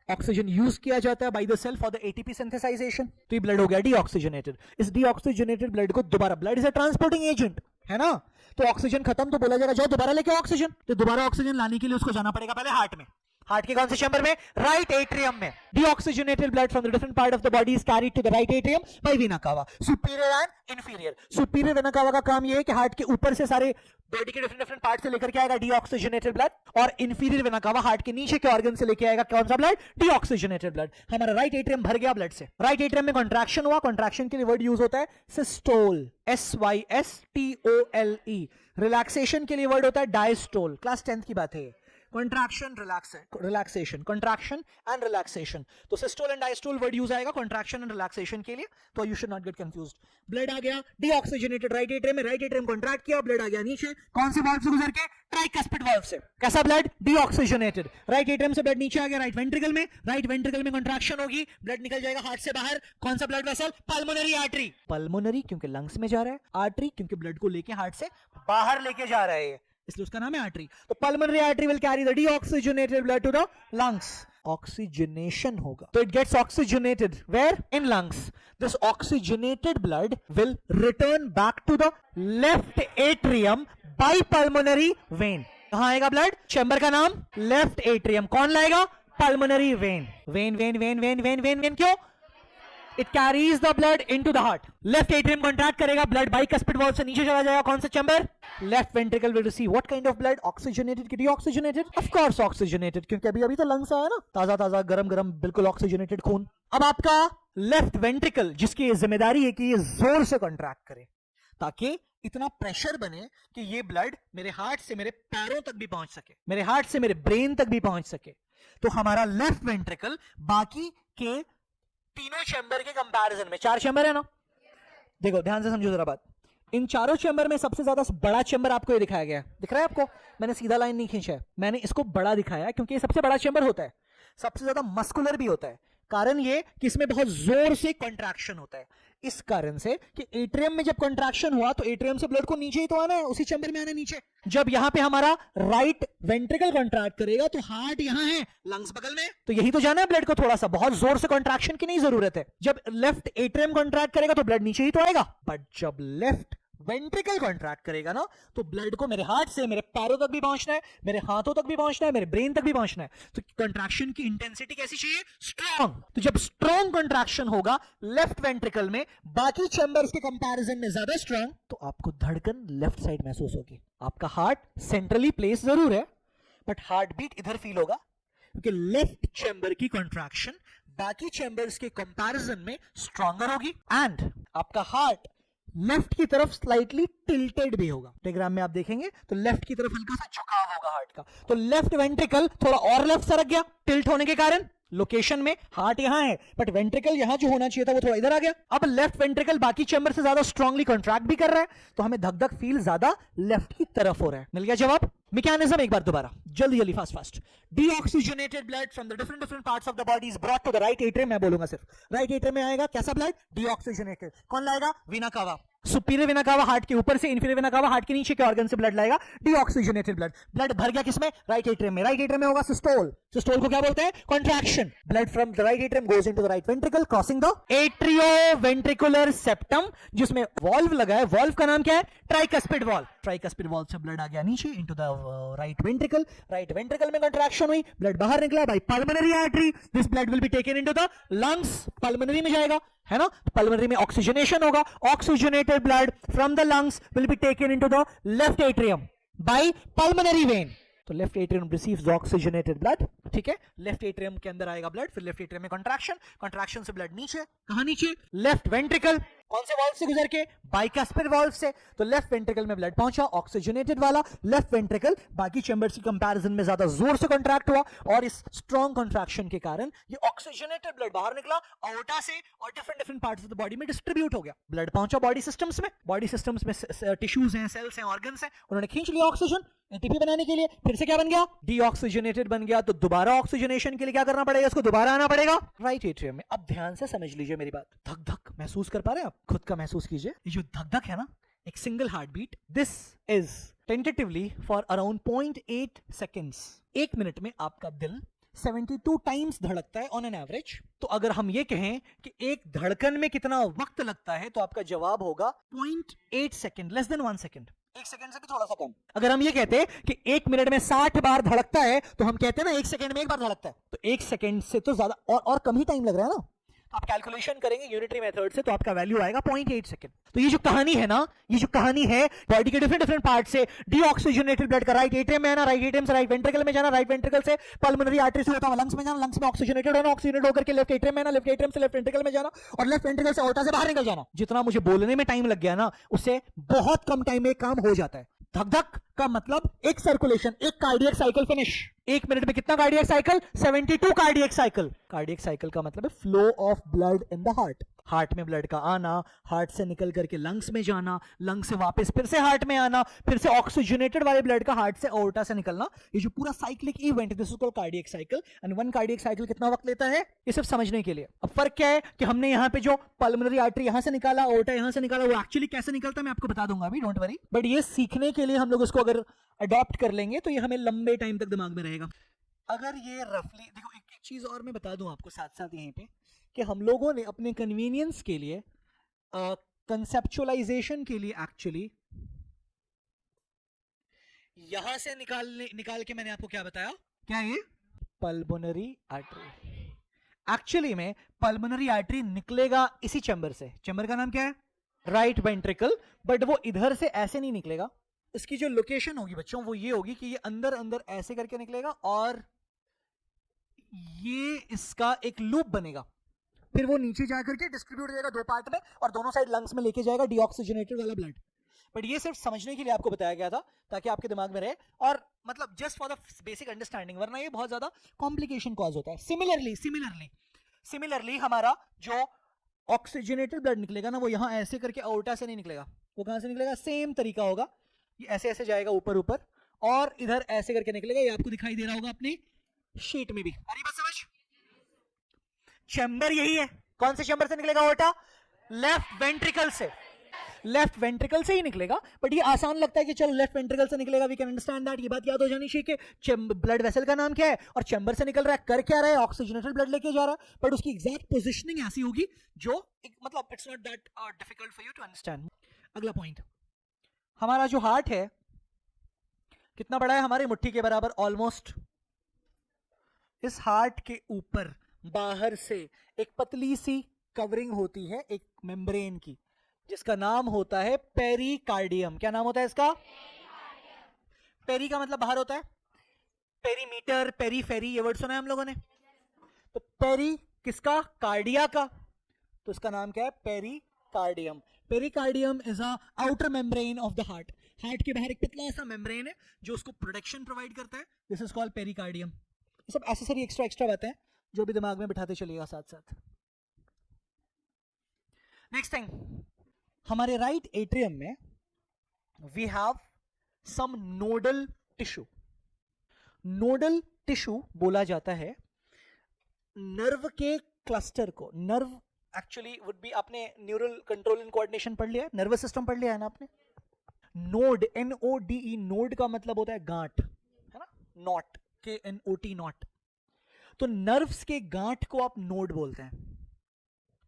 ऑक्सीजन यूज किया जाता है by the cell for the ATP synthesisation, तो ये ब्लड हो गया डीऑक्सीजनेटेड। इस डीऑक्सीजनेटेड ब्लड को दोबारा, blood is a transporting agent है ना, तो ऑक्सीजन खत्म तो बोला जाएगा जाओ दोबारा लेके ऑक्सीजन। तो दोबारा ऑक्सीजन लाने के लिए उसको जाना पड़ेगा पहले हार्ट में। हार्ट के कौन से चैम्बर में? राइट एट्रियम में. Deoxygenated blood from the different part of the body is carried to the right atrium by vena cava. Superior and inferior. Superior vena cava का काम ये है कि हार्ट के ऊपर से सारे बॉडी के डिफरेंट पार्ट से लेकर के आएगा डीऑक्सीजनेटेड ब्लड, और इंफीरियर वेना कावा हार्ट के नीचे के ऑर्गन से लेके आएगा कौन सा ब्लड? Deoxygenated blood. हमारा राइट एट्रियम भर गया ब्लड से. राइट एट्रियम में कॉन्ट्रैक्शन हुआ. कॉन्ट्रैक्शन के लिए वर्ड यूज होता है सिस्टोल, SYSTOLE. रिलैक्सेशन के लिए वर्ड होता है डायस्टोल. क्लास 10th की बात है. Contraction, relaxation, contraction and relaxation. तो systole and diastole word use आएगा कॉन्ट्रैक्शन एंड रिलैक्सेशन के लिए. तो you should not get confused. Blood आ गया डीऑक्सीजनेटेड राइट एट्रियम में. राइट एट्रियम कॉन्ट्रैक्ट किया, ब्लड आ गया नीचे. कौन से वाल्व से गुजर के? ट्राइकस्पिड वाल्व से. कैसा ब्लड? डीऑक्सीजनेटेड. राइट एट्रियम से ब्लड नीचे आ गया राइट वेंट्रिकल में. राइट वेंट्रिकल में कॉन्ट्रैक्शन होगी, ब्लड निकल जाएगा हार्ट से बाहर. कौन सा blood vessel? Pulmonary artery. Pulmonary क्योंकि लंग्स में जा रहा है, आर्टरी क्योंकि ब्लड को लेके हार्ट से बाहर लेके जा रहा है, इसलिए उसका नाम है आर्टरी. तो pulmonary artery will carry the deoxygenated blood to the lungs. Oxygenation होगा तो it gets oxygenated where? In lungs. This oxygenated blood will return back to the left atrium by pulmonary vein. कहां आएगा blood? Chamber का नाम left atrium. कौन लाएगा? Pulmonary vein. When when when when when when when. क्यों? It carries the blood into the heart. Left atrium contract करेगा, blood bicuspid valve से नीचे चला जाएगा. कौन सा chamber? Left ventricle will receive what kind of blood? Oxygenated कि deoxygenated? Of course oxygenated, क्योंकि अभी अभी तो lungs आया ना, ताजा ताजा गरम गरम बिल्कुल oxygenated खून. अब आपका लेफ्ट वेंट्रिकल जिसकी जिम्मेदारी है कि ये जोर से कॉन्ट्रैक्ट करे ताकि इतना प्रेशर बने कि ये ब्लड मेरे हार्ट से मेरे पैरों तक भी पहुंच सके, मेरे हार्ट से मेरे ब्रेन तक भी पहुंच सके. तो हमारा लेफ्ट वेंट्रिकल बाकी के तीनों चैम्बर के कंपैरिजन में, 4 चैम्बर है ना, देखो ध्यान से समझो जरा बात. इन चारों चैम्बर में सबसे ज्यादा बड़ा चैम्बर आपको ये दिखाया गया है. दिख रहा है आपको? मैंने सीधा लाइन नहीं खींचा है, मैंने इसको बड़ा दिखाया है क्योंकि ये सबसे बड़ा चैम्बर होता है, सबसे ज्यादा मस्कुलर भी होता है. कारण ये कि इसमें बहुत जोर से कॉन्ट्रैक्शन होता है. इस कारण से कि एट्रियम में जब कॉन्ट्रैक्शन हुआ तो एट्रियम से ब्लड को नीचे ही तो आना है, उसी चैम्बर में आना है नीचे. जब यहां पे हमारा राइट वेंट्रिकल कॉन्ट्रैक्ट करेगा तो हार्ट यहां है, लंग्स बगल में, तो यही तो जाना है ब्लड को. थोड़ा सा बहुत जोर से कॉन्ट्रैक्शन की नहीं जरूरत है. जब लेफ्ट एट्रियम कॉन्ट्रैक्ट करेगा तो ब्लड नीचे ही तो आएगा. बट जब लेफ्ट वेंट्रिकल कॉन्ट्रैक्ट करेगा ना तो ब्लड को मेरे हार्ट से मेरे पैरों तक भी पहुंचना है, मेरे हाथों तक भी पहुंचना है, मेरे ब्रेन तक भी पहुंचना है. तो कॉन्ट्रैक्शन की इंटेंसिटी कैसी चाहिए? स्ट्रांग. तो जब स्ट्रांग कॉन्ट्रैक्शन होगा लेफ्ट वेंट्रिकल में बाकी चैम्बर्स के कंपैरिजन में ज्यादा स्ट्रांग, तो आपको धड़कन लेफ्ट साइड महसूस होगी. आपका हार्ट सेंट्रली प्लेस जरूर है बट हार्ट बीट इधर फील होगा क्योंकि लेफ्ट चैम्बर की कॉन्ट्रैक्शन बाकी चैम्बर्स के कंपैरिजन में स्ट्रॉन्गर होगी. एंड आपका हार्ट लेफ्ट की तरफ स्लाइटली टिल्टेड भी होगा. डायग्राम में आप देखेंगे तो लेफ्ट की तरफ हल्का सा झुकाव होगा हार्ट का. तो लेफ्ट वेंट्रिकल थोड़ा और लेफ्ट सरक गया टिल्ट होने के कारण. लोकेशन में हार्ट यहां है बट वेंट्रिकल यहां जो होना चाहिए था वो थोड़ा इधर आ गया. अब लेफ्ट वेंट्रिकल बाकी चैम्बर से ज्यादा स्ट्रांगली कॉन्ट्रैक्ट भी कर रहा है तो हमें धक धक फील ज्यादा लेफ्ट की तरफ हो रहा है. मिल गया जवाब? मैकेनिज्म एक बार दोबारा जल्दी जल्दी fast. Deoxygenated blood from the different parts of the body is brought to the right atrium. मैं बोलूंगा सिर्फ राइट एट्रियम में आएगा कैसा ब्लड? डीऑक्सीजनेटेड. कौन लाएगा? Vena cava. सुपीरियर वेना कावा हार्ट के ऊपर से, इंफीरियर वेना कावा हार्ट के नीचे के ऑर्गन से ब्लड लाएगा. Deoxygenated blood. ब्लड भर गया किसमें? राइट एट्रियम में. राइट एट्रियम में होगा सिस्टोल. सिस्टोल को क्या बोलते हैं? Contraction. Blood from the right atrium goes into the right ventricle crossing the atrioventricular septum जिसमें वॉल्व लगा है. वॉल्व का नाम क्या है? Tricuspid valve. ट्राइकस्पिड वॉल्व से ब्लड आ गया नीचे into the right ventricle. Right ventricle में कॉन्ट्रैक्शन हुई, ब्लड बाहर निकला by pulmonary artery. This blood will be taken into the lungs. Pulmonary में जाएगा है ना, पल्मोनरी में ऑक्सीजनेशन होगा. Oxygenated blood from the lungs will be taken into the left atrium by pulmonary vein. तो left atrium receives oxygenated blood. ठीक है, left atrium के अंदर आएगा ब्लड, फिर लेफ्ट एट्रियम में कॉन्ट्रैक्शन से ब्लड नीचे. कहां नीचे? Left ventricle. कौन से वाल्व से गुजर के? बाइकस्पिड वाल्व से. तो लेफ्ट वेंट्रिकल में ब्लड पहुंचा ऑक्सीजनेटेड वाला. लेफ्ट वेंट्रिकल बाकी चैम्बर्स की कंपैरिजन में ज्यादा जोर से कॉन्ट्रैक्ट हुआ और इस स्ट्रॉन्ग कॉन्ट्रैक्शन के कारण ये ऑक्सीजनेटेड ब्लड बाहर निकला अओर्टा से और different parts of the body में डिस्ट्रीब्यूट हो गया. ब्लड पहुंचा बॉडी सिस्टम्स में. बॉडी सिस्टम्स में टिश्यूज हैं, सेल्स हैं, ऑर्गन्स हैं, उन्होंने खींच लिया ऑक्सीजन एटीपी बनाने के लिए. फिर से क्या बन गया? डीऑक्सीजनेटेड बन गया. तो दोबारा ऑक्सीजनेशन के लिए क्या करना पड़ेगा? इसको दोबारा आना पड़ेगा राइट एट्रियम में. अब ध्यान से समझ लीजिए मेरी बात. धक धक महसूस कर पा रहे हैं आप? खुद का महसूस कीजिए. ये जो धक धक है ना, एक single heart beat, this is tentatively for around 0.8 seconds. 1 minute में आपका दिल 72 टाइम्स धड़कता है ऑन एन एवरेज. तो अगर हम ये कहें कि एक धड़कन में कितना वक्त लगता है तो आपका जवाब होगा 0.8 second, less than 1 second. 1 second से भी थोड़ा सा कम। अगर हम ये कहते हैं कि 1 मिनट में 60 बार धड़कता है, तो हम कहते हैं ना 1 सेकंड में 1 बार धड़कता है, तो 1 सेकंड से तो ज्यादा और कम ही टाइम लग रहा है ना। तो आप कैलकुलेशन करेंगे यूनिटरी मेथड से, तो आपका वैल्यू आएगा 0.8 सेकंड। तो ये जो कहानी है ना, ये जो कहानी है बॉडी के डिफरेंट पार्ट से डीऑक्सीजनेटेड ब्लड का राइट एट्रियम में आना, राइट एट्रियम से राइट वेंट्रिकल में जाना, राइट वेंट्रिकल से पल्मोनरी आर्टरी से होता हुआ लंग्स में जाना, लंग्स में ऑक्सीजनेटेड होना, ऑक्सीजनेट होकर के लेफ्ट एट्रियम में आना, लेफ्ट एट्रियम से लेफ्ट वेंट्रिकल में जाना, और लेफ्ट वेंट्रिकल से ऑर्टा से बाहर निकल जाना। जितना मुझे बोलने में टाइम लग गया ना, उससे बहुत कम टाइम में काम हो जाता है। धक धक का मतलब एक सर्कुलेशन, एक कार्डियक साइकिल फिनिश। 1 मिनट में कितना cardiac cycle? 72 cardiac cycle. Cardiac cycle का मतलब है flow of blood in the heart. Heart में ब्लड का आना, हार्ट से निकल करके लंग्स में जाना, लंग्स से वापस फिर से हार्ट में आना, फिर से ऑक्सीजनेटेड वाले ब्लड का हार्ट से ओर्टा से निकलना, ये जो पूरा साइक्लिक इवेंट है, this is called cardiac cycle. And 1 cardiac cycle कितना वक्त लेता है, ये सिर्फ समझने के लिए। अब फर्क क्या है कि हमने यहाँ पे जो पल्मोनरी आर्टरी यहां से निकाला, ओर्टा यहां से निकाला, वो एक्चुअली कैसे निकलता है मैं आपको बता दूंगा अभी, डोंट वरी। बट ये सीखने के लिए हम लोग इसको अगर अडॉप्ट कर लेंगे तो ये हमें लंबे टाइम तक दिमाग में रहेगा। अगर ये रफली देखो, एक चीज और मैं बता दूं आपको साथ साथ यहीं पे, कि हम लोगों ने अपने कन्वीनियंस के लिए, कंसेप्चुअलाइजेशन के लिए एक्चुअली यहां से निकाल के मैंने आपको क्या बताया, क्या ये पल्मोनरी आर्टरी। एक्चुअली में पल्मोनरी आर्टरी निकलेगा इसी चैम्बर से। चैम्बर का नाम क्या है? Right ventricle. बट वो इधर से ऐसे नहीं निकलेगा, इसकी जो लोकेशन होगी बच्चों वो ये होगी कि ये अंदर अंदर ऐसे करके निकलेगा और ये इसका एक लूप बनेगा, फिर वो नीचे जाकर के डिस्ट्रीब्यूट हो जाएगा 2 पार्ट में, और दोनों साइड लंग्स में लेके जाएगा डीऑक्सीजनेटेड वाला ब्लड। बट ये सिर्फ समझने के लिए आपको बताया गया था, ताकि आपके दिमाग में रहे, और मतलब just for the basic understanding, वरना ये बहुत ज्यादा कॉम्प्लिकेशन कॉज होता है। सिमिलरली हमारा जो ऑक्सीजनेटेड ब्लड निकलेगा ना, वो यहां ऐसे करके ओर्टा से नहीं निकलेगा, वो कहां से निकलेगा? सेम तरीका होगा, ये ऐसे ऐसे जाएगा ऊपर ऊपर, और इधर ऐसे करके निकलेगा। ये आपको दिखाई दे रहा होगा अपनी शीट में भी। अरे बस समझ, चैम्बर यही है। कौन से चैम्बर से निकलेगा ओर्टा? लेफ्ट वेंट्रिकल से। लेफ्ट वेंट्रिकल से ही निकलेगा, बट ये आसान लगता है कि चलो लेफ्ट वेंट्रिकल से निकलेगा, वी कैन अंडरस्टैंड दैट। ये बात याद हो जानी चाहिए कि ब्लड वेसल का नाम क्या है और चैम्बर से निकल रहा है, कर क्या रहा है? ऑक्सीजनेटेड ब्लड लेके जा रहा है, बट उसकी एग्जैक्ट पोजीशनिंग ऐसी होगी जो मतलब it's not that difficult for you to understand. अगला पॉइंट, हमारा जो हार्ट है कितना बड़ा है? हमारी मुट्ठी के बराबर ऑलमोस्ट। इस हार्ट के ऊपर बाहर से एक पतली सी कवरिंग होती है, एक मेम्ब्रेन की, जिसका नाम होता है पेरिकार्डियम। क्या नाम होता है इसका? पेरी का मतलब बाहर होता है, पेरीमीटर, पेरीफेरी, ये वर्ड सुना है हम लोगों ने। तो पेरी किसका? कार्डिया का, तो इसका नाम क्या है? Pericardium. Pericardium is a outer membrane of the heart. Heart के बाहर एक पतला सा मेम्ब्रेन है जो उसको प्रोटेक्शन प्रोवाइड करता है, दिस इज कॉल्ड पेरिकार्डियम। ये सब एसेसरी एक्स्ट्रा बातें हैं जो भी दिमाग में बिठाते चलिएगा साथ साथ। नेक्स्ट थिंग, हमारे राइट एट्रियम में we have some nodal tissue. Nodal tissue बोला जाता है नर्व के क्लस्टर को। नर्व एक्चुअली वुड बी, आपने न्यूरल कंट्रोल एंड कोऑर्डिनेशन पढ़ लिया है, नर्वस सिस्टम पढ़ लिया है ना आपने। नोड, NODE, नोड का मतलब होता है गांठ, है ना, नॉट, KNOT, नॉट। तो नर्व्स के गांठ को आप नोड बोलते हैं,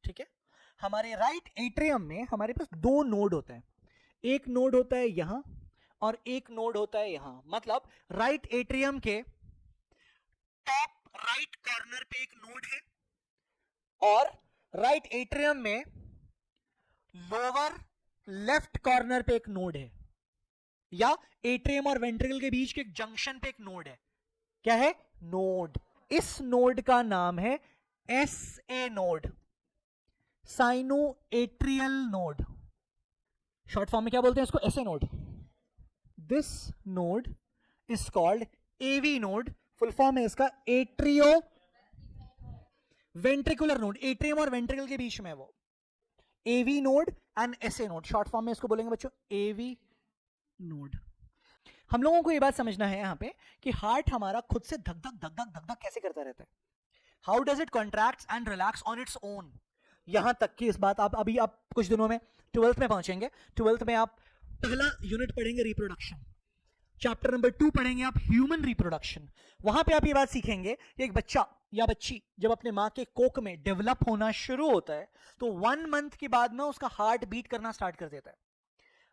ठीक है। हमारे राइट एट्रियम में हमारे पास 2 नोड होते हैं, एक नोड होता है यहां और एक नोड होता है यहां। मतलब राइट एट्रियम के टॉप राइट कॉर्नर पे एक नोड है, और राइट एट्रियम में लोअर लेफ्ट कॉर्नर पे एक नोड है, या एट्रियम और वेंट्रिकल के बीच के जंक्शन पे एक नोड है। क्या है? नोड। इस नोड का नाम है SA node, cyano atrial node. Short form में क्या बोलते हैं इसको? SA node. This node is called AV node. Full form है इसका एट्रियो वेंट्रिकुलर नोड। एट्रियम और वेंट्रिकल के बीच में वो AV node and SA node. Short form में इसको बोलेंगे बच्चों AV नोड। हम लोगों को ये बात समझना है यहाँ पे कि हार्ट हमारा खुद से धक धक धक धक धक धक कैसे करता रहता है। How does it contracts and relax on its own. यहां तक कि इस बात आप अभी आप कुछ दिनों में 12th में पहुंचेंगे। 12th में आप पहला यूनिट पढ़ेंगे रिप्रोडक्शन, चैप्टर नंबर 2 पढ़ेंगे आप ह्यूमन रिप्रोडक्शन। वहां पे आप ये बात सीखेंगे कि एक बच्चा या बच्ची जब अपने मां के कोक में डेवलप होना शुरू होता है तो 1 मंथ के बाद में उसका हार्ट बीट करना स्टार्ट कर देता है।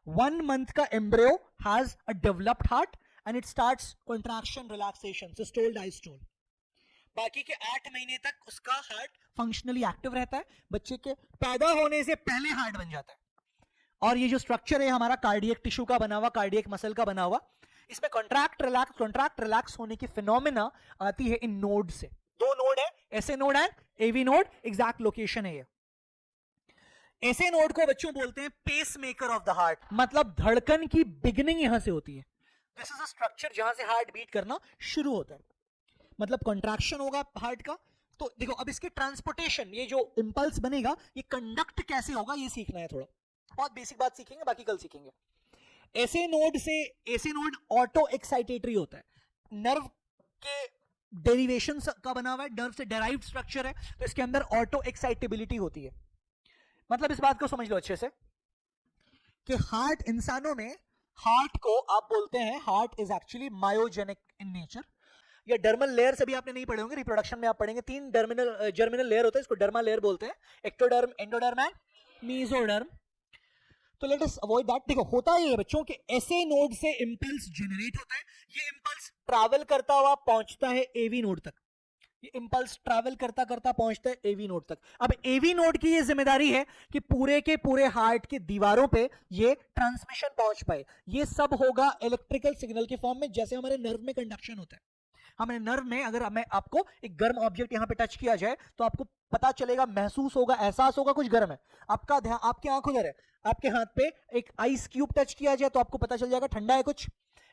1 month का embryo has a developed heart and it starts contraction relaxation systole diastole. बाकी के 8 महीने तक उसका हार्ट फंक्शनली एक्टिव रहता है, बच्चे के पैदा होने से पहले हार्ट बन जाता है। और ये जो स्ट्रक्चर है हमारा कार्डियक टिश्यू का बना हुआ, कार्डियक मसल का बना हुआ, इसमें कॉन्ट्रैक्ट रिलैक्स होने की फिनोमिना आती है इन नोड से। 2 नोड है, SA node and AV node, exact location है ये। एसए नोड को बच्चों बोलते हैं pacemaker of the heart, मतलब धड़कन की बिगिनिंग यहां से होती है। दिस इज अ स्ट्रक्चर जहां से हार्ट बीट करना शुरू होता है, मतलब कॉन्ट्रैक्शन होगा हार्ट का। तो देखो अब इसके ट्रांसपोर्टेशन, ये जो इंपल्स बनेगा ये कंडक्ट कैसे होगा ये सीखना है थोड़ा, बहुत बेसिक बात सीखेंगे, बाकी कल सीखेंगे। एसए नोड ऑटो एक्साइटेटरी होता है, नर्व के डेरिवेशन का बना हुआ है, नर्व से डेराइव्ड स्ट्रक्चर है, तो इसके अंदर ऑटो एक्साइटेबिलिटी होती है। मतलब इस बात को समझ लो अच्छे से कि हार्ट, इंसानों में हार्ट को आप बोलते हैं, heart is actually myogenic in nature. या डर्मल लेयर से भी आपने नहीं पढ़े होंगे, रिप्रोडक्शन में आप पढ़ेंगे, 3 जर्मिनल लेयर होता है, इसको डर्मा लेयर बोलते हैं, एक्टोडर्म, एंडोडर्म एंड मेसोडर्म। तो लेट अस अवॉइड दैट। देखो होता ये है बच्चों के एसए नोड से इंपल्स जनरेट होता है, ये इंपल्स ट्रैवल करता हुआ पहुंचता है एवी नोड तक, ये इंपल्स ट्रैवल करता करता पहुंचता है एवी नोड तक। अब एवी नोड की ये जिम्मेदारी है कि पूरे के पूरे हार्ट की दीवारों पे ये ट्रांसमिशन पहुंच पाए। ये सब होगा इलेक्ट्रिकल सिग्नल के फॉर्म में, जैसे हमारे नर्व में कंडक्शन होता है। हमारे नर्व में अगर मैं आपको एक गर्म ऑब्जेक्ट यहां पे टच किया जाए तो आपको पता चलेगा, महसूस होगा, एहसास होगा कुछ गर्म है। आपका ध्यान, आपकी आंख उधर है, आपके हाथ पे एक आइस क्यूब टच किया जाए तो आपको पता चल जाएगा ठंडा है कुछ।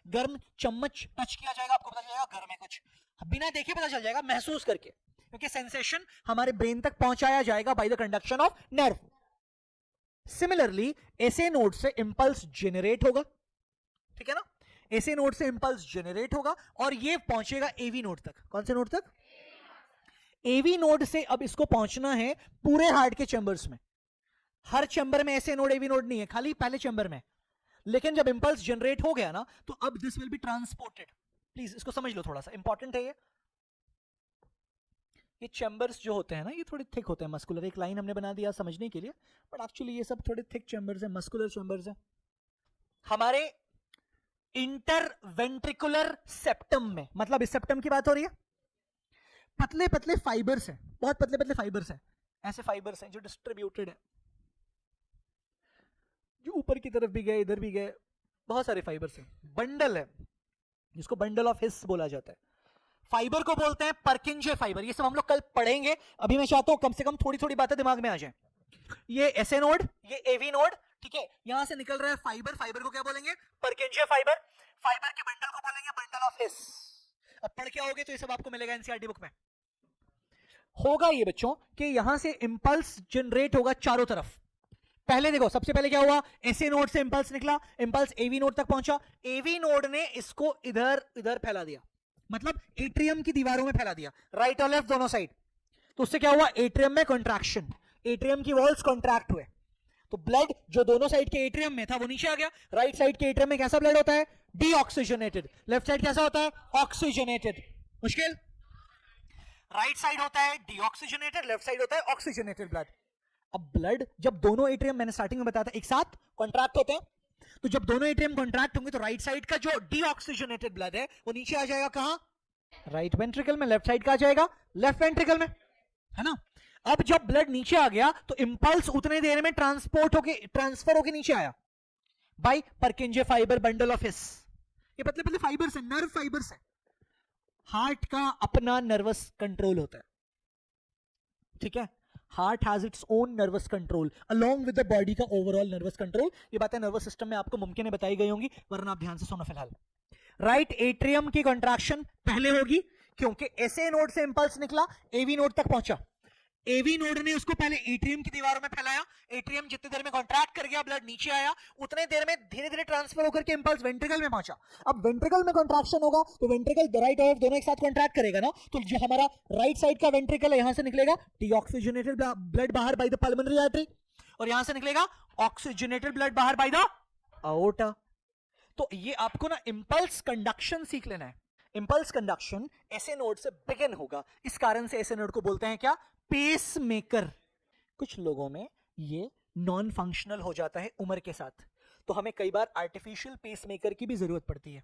गर्म चम्मच टच किया जाएगा, आपको पता चल जाएगा गर्म है कुछ। बिना देखे पता चल जाएगा, महसूस करके, क्योंकि सेंसेशन हमारे ब्रेन तक पहुंचाया जाएगा by the conduction of nerve. Similarly SA node से इंपल्स जनरेट होगा, ठीक है ना, एसए नोड से इंपल्स जनरेट होगा और ये पहुंचेगा एवी नोड तक। कौन से नोड तक? एवी नोड से अब इसको पहुंचना है पूरे हार्ट के चैम्बर्स में। हर चैम्बर में एसए नोड एवी नोड नहीं है, खाली पहले चैम्बर में। लेकिन जब इंपल्स जनरेट हो गया ना तो अब this will be transported. Please इसको समझ लो, थोड़ा सा इंपॉर्टेंट है ये चैम्बर्स जो होते हैं ना, ये थोड़े थिक होते हैं, मस्कुलर। एक लाइन हमने बना दिया समझने के लिए, बट एक्चुअली ये सब थोड़े थिक चैम्बर्स हैं, मस्कुलर चैम्बर्स हैं। हमारे इंटरवेंट्रिकुलर सेप्टम में, मतलब इस सेप्टम की बात हो रही है, पतले पतले फाइबर्स हैं, बहुत पतले पतले फाइबर्स हैं, ऐसे फाइबर्स हैं जो डिस्ट्रीब्यूटेड है, जो ऊपर की तरफ भी गए, इधर भी गए, बहुत सारे फाइबर्स हैं। बंडल है जिसको बंडल ऑफ हिस बोला जाता है। फाइबर को बोलते हैं परकिंजे फाइबर। ये सब हम लोग कल पढ़ेंगे, अभी मैं चाहता हूं कम से कम थोड़ी थोड़ी बातें दिमाग में आ जाए। ये एसए नोड, ये एवी नोड, ठीक है, यहां से निकल रहा है फाइबर, फाइबर को क्या बोलेंगे? परकिंजे फाइबर। फाइबर के बंडल को बोलेंगे बंडल ऑफ हिस। अब पढ़ के आओगे तो ये सब आपको मिलेगा एनसीईआरटी बुक में। होगा ये बच्चों कि यहां से इंपल्स जनरेट होगा चारों तरफ। पहले देखो, सबसे पहले क्या हुआ, एसए नोड से इंपल्स निकला, इंपल्स एवी नोड तक पहुंचा, एवी नोड ने इसको इधर इधर फैला दिया, मतलब एट्रियम की दीवारों में फैला दिया, राइट और लेफ्ट दोनों साइड। तो उससे क्या हुआ, एट्रियम में कंट्रैक्शन, एट्रियम की वॉल्स कॉन्ट्रैक्ट हुए, तो ब्लड जो दोनों साइड के एट्रियम में था वो नीचे आ गया। राइट साइड के एट्रियम में कैसा ब्लड होता है? डीऑक्सीजनेटेड। लेफ्ट साइड कैसा होता है? ऑक्सीजनेटेड। मुश्किल? राइट साइड होता है डीऑक्सीजनेटेड, लेफ्ट साइड होता है ऑक्सीजनेटेड ब्लड। अब ब्लड जब दोनों एट्रियम, मैंने स्टार्टिंग में बताया था, एक साथ कॉन्ट्रैक्ट होते हैं, तो जब दोनों एट्रियम कॉन्ट्रैक्ट होंगे तो राइट साइड का जो डीऑक्सीजनेटेड ब्लड है वो नीचे आ जाएगा, कहां? राइट वेंट्रिकल में। लेफ्ट साइड का आ जाएगा लेफ्ट वेंट्रिकल में, है ना। अब जब ब्लड नीचे आ गया तो इंपल्स उतने देर में ट्रांसफर होके नीचे आया by Purkinje fibre, bundle of His. ये पतले पतले फाइबर्स है, नर्व फाइबर्स है। हार्ट का अपना नर्वस कंट्रोल होता है, ठीक है, heart has its own nervous control along with the body का ओवरऑल नर्वस कंट्रोल। ये बातें नर्वस सिस्टम में आपको मुमकिन है बताई गई होंगी, वरना आप ध्यान से सुनो। फिलहाल राइट एट्रियम की कंट्रैक्शन पहले होगी, क्योंकि एसए नोड से इंपल्स निकला, एवी नोड तक पहुंचा, एवी नोड ने उसको पहले एट्रियम की दीवारों में फैलाया, एट्रियम जितनी देर में कॉन्ट्रैक्ट कर गया, ब्लड नीचे आया, उतने देर में धीरे धीरे ट्रांसफर होकर के इंपल्स वेंट्रिकल में पहुंचा। अब वेंट्रिकल में कॉन्ट्रैक्शन होगा तो वेंट्रिकल राइट और दोनों एक साथ कॉन्ट्रैक्ट करेगा ना, तो जो हमारा राइट साइड का वेंट्रिकल है यहां से निकलेगा डीऑक्सीजनेटेड ब्लड बाहर बाय द पल्मोनरी आर्टरी, और यहां से निकलेगा ऑक्सीजनेटेड ब्लड बाहर बाय द aorta। तो ये आपको ना इंपल्स कंडक्शन सीख लेना है। इंपल्स कंडक्शन एसए नोड से बिगिन होगा, इस कारण से एसए नोड को बोलते हैं क्या? Pacemaker. कुछ लोगों में ये नॉन फंक्शनल हो जाता है उम्र के साथ, तो हमें कई बार आर्टिफिशियल पेसमेकर की भी जरूरत पड़ती है।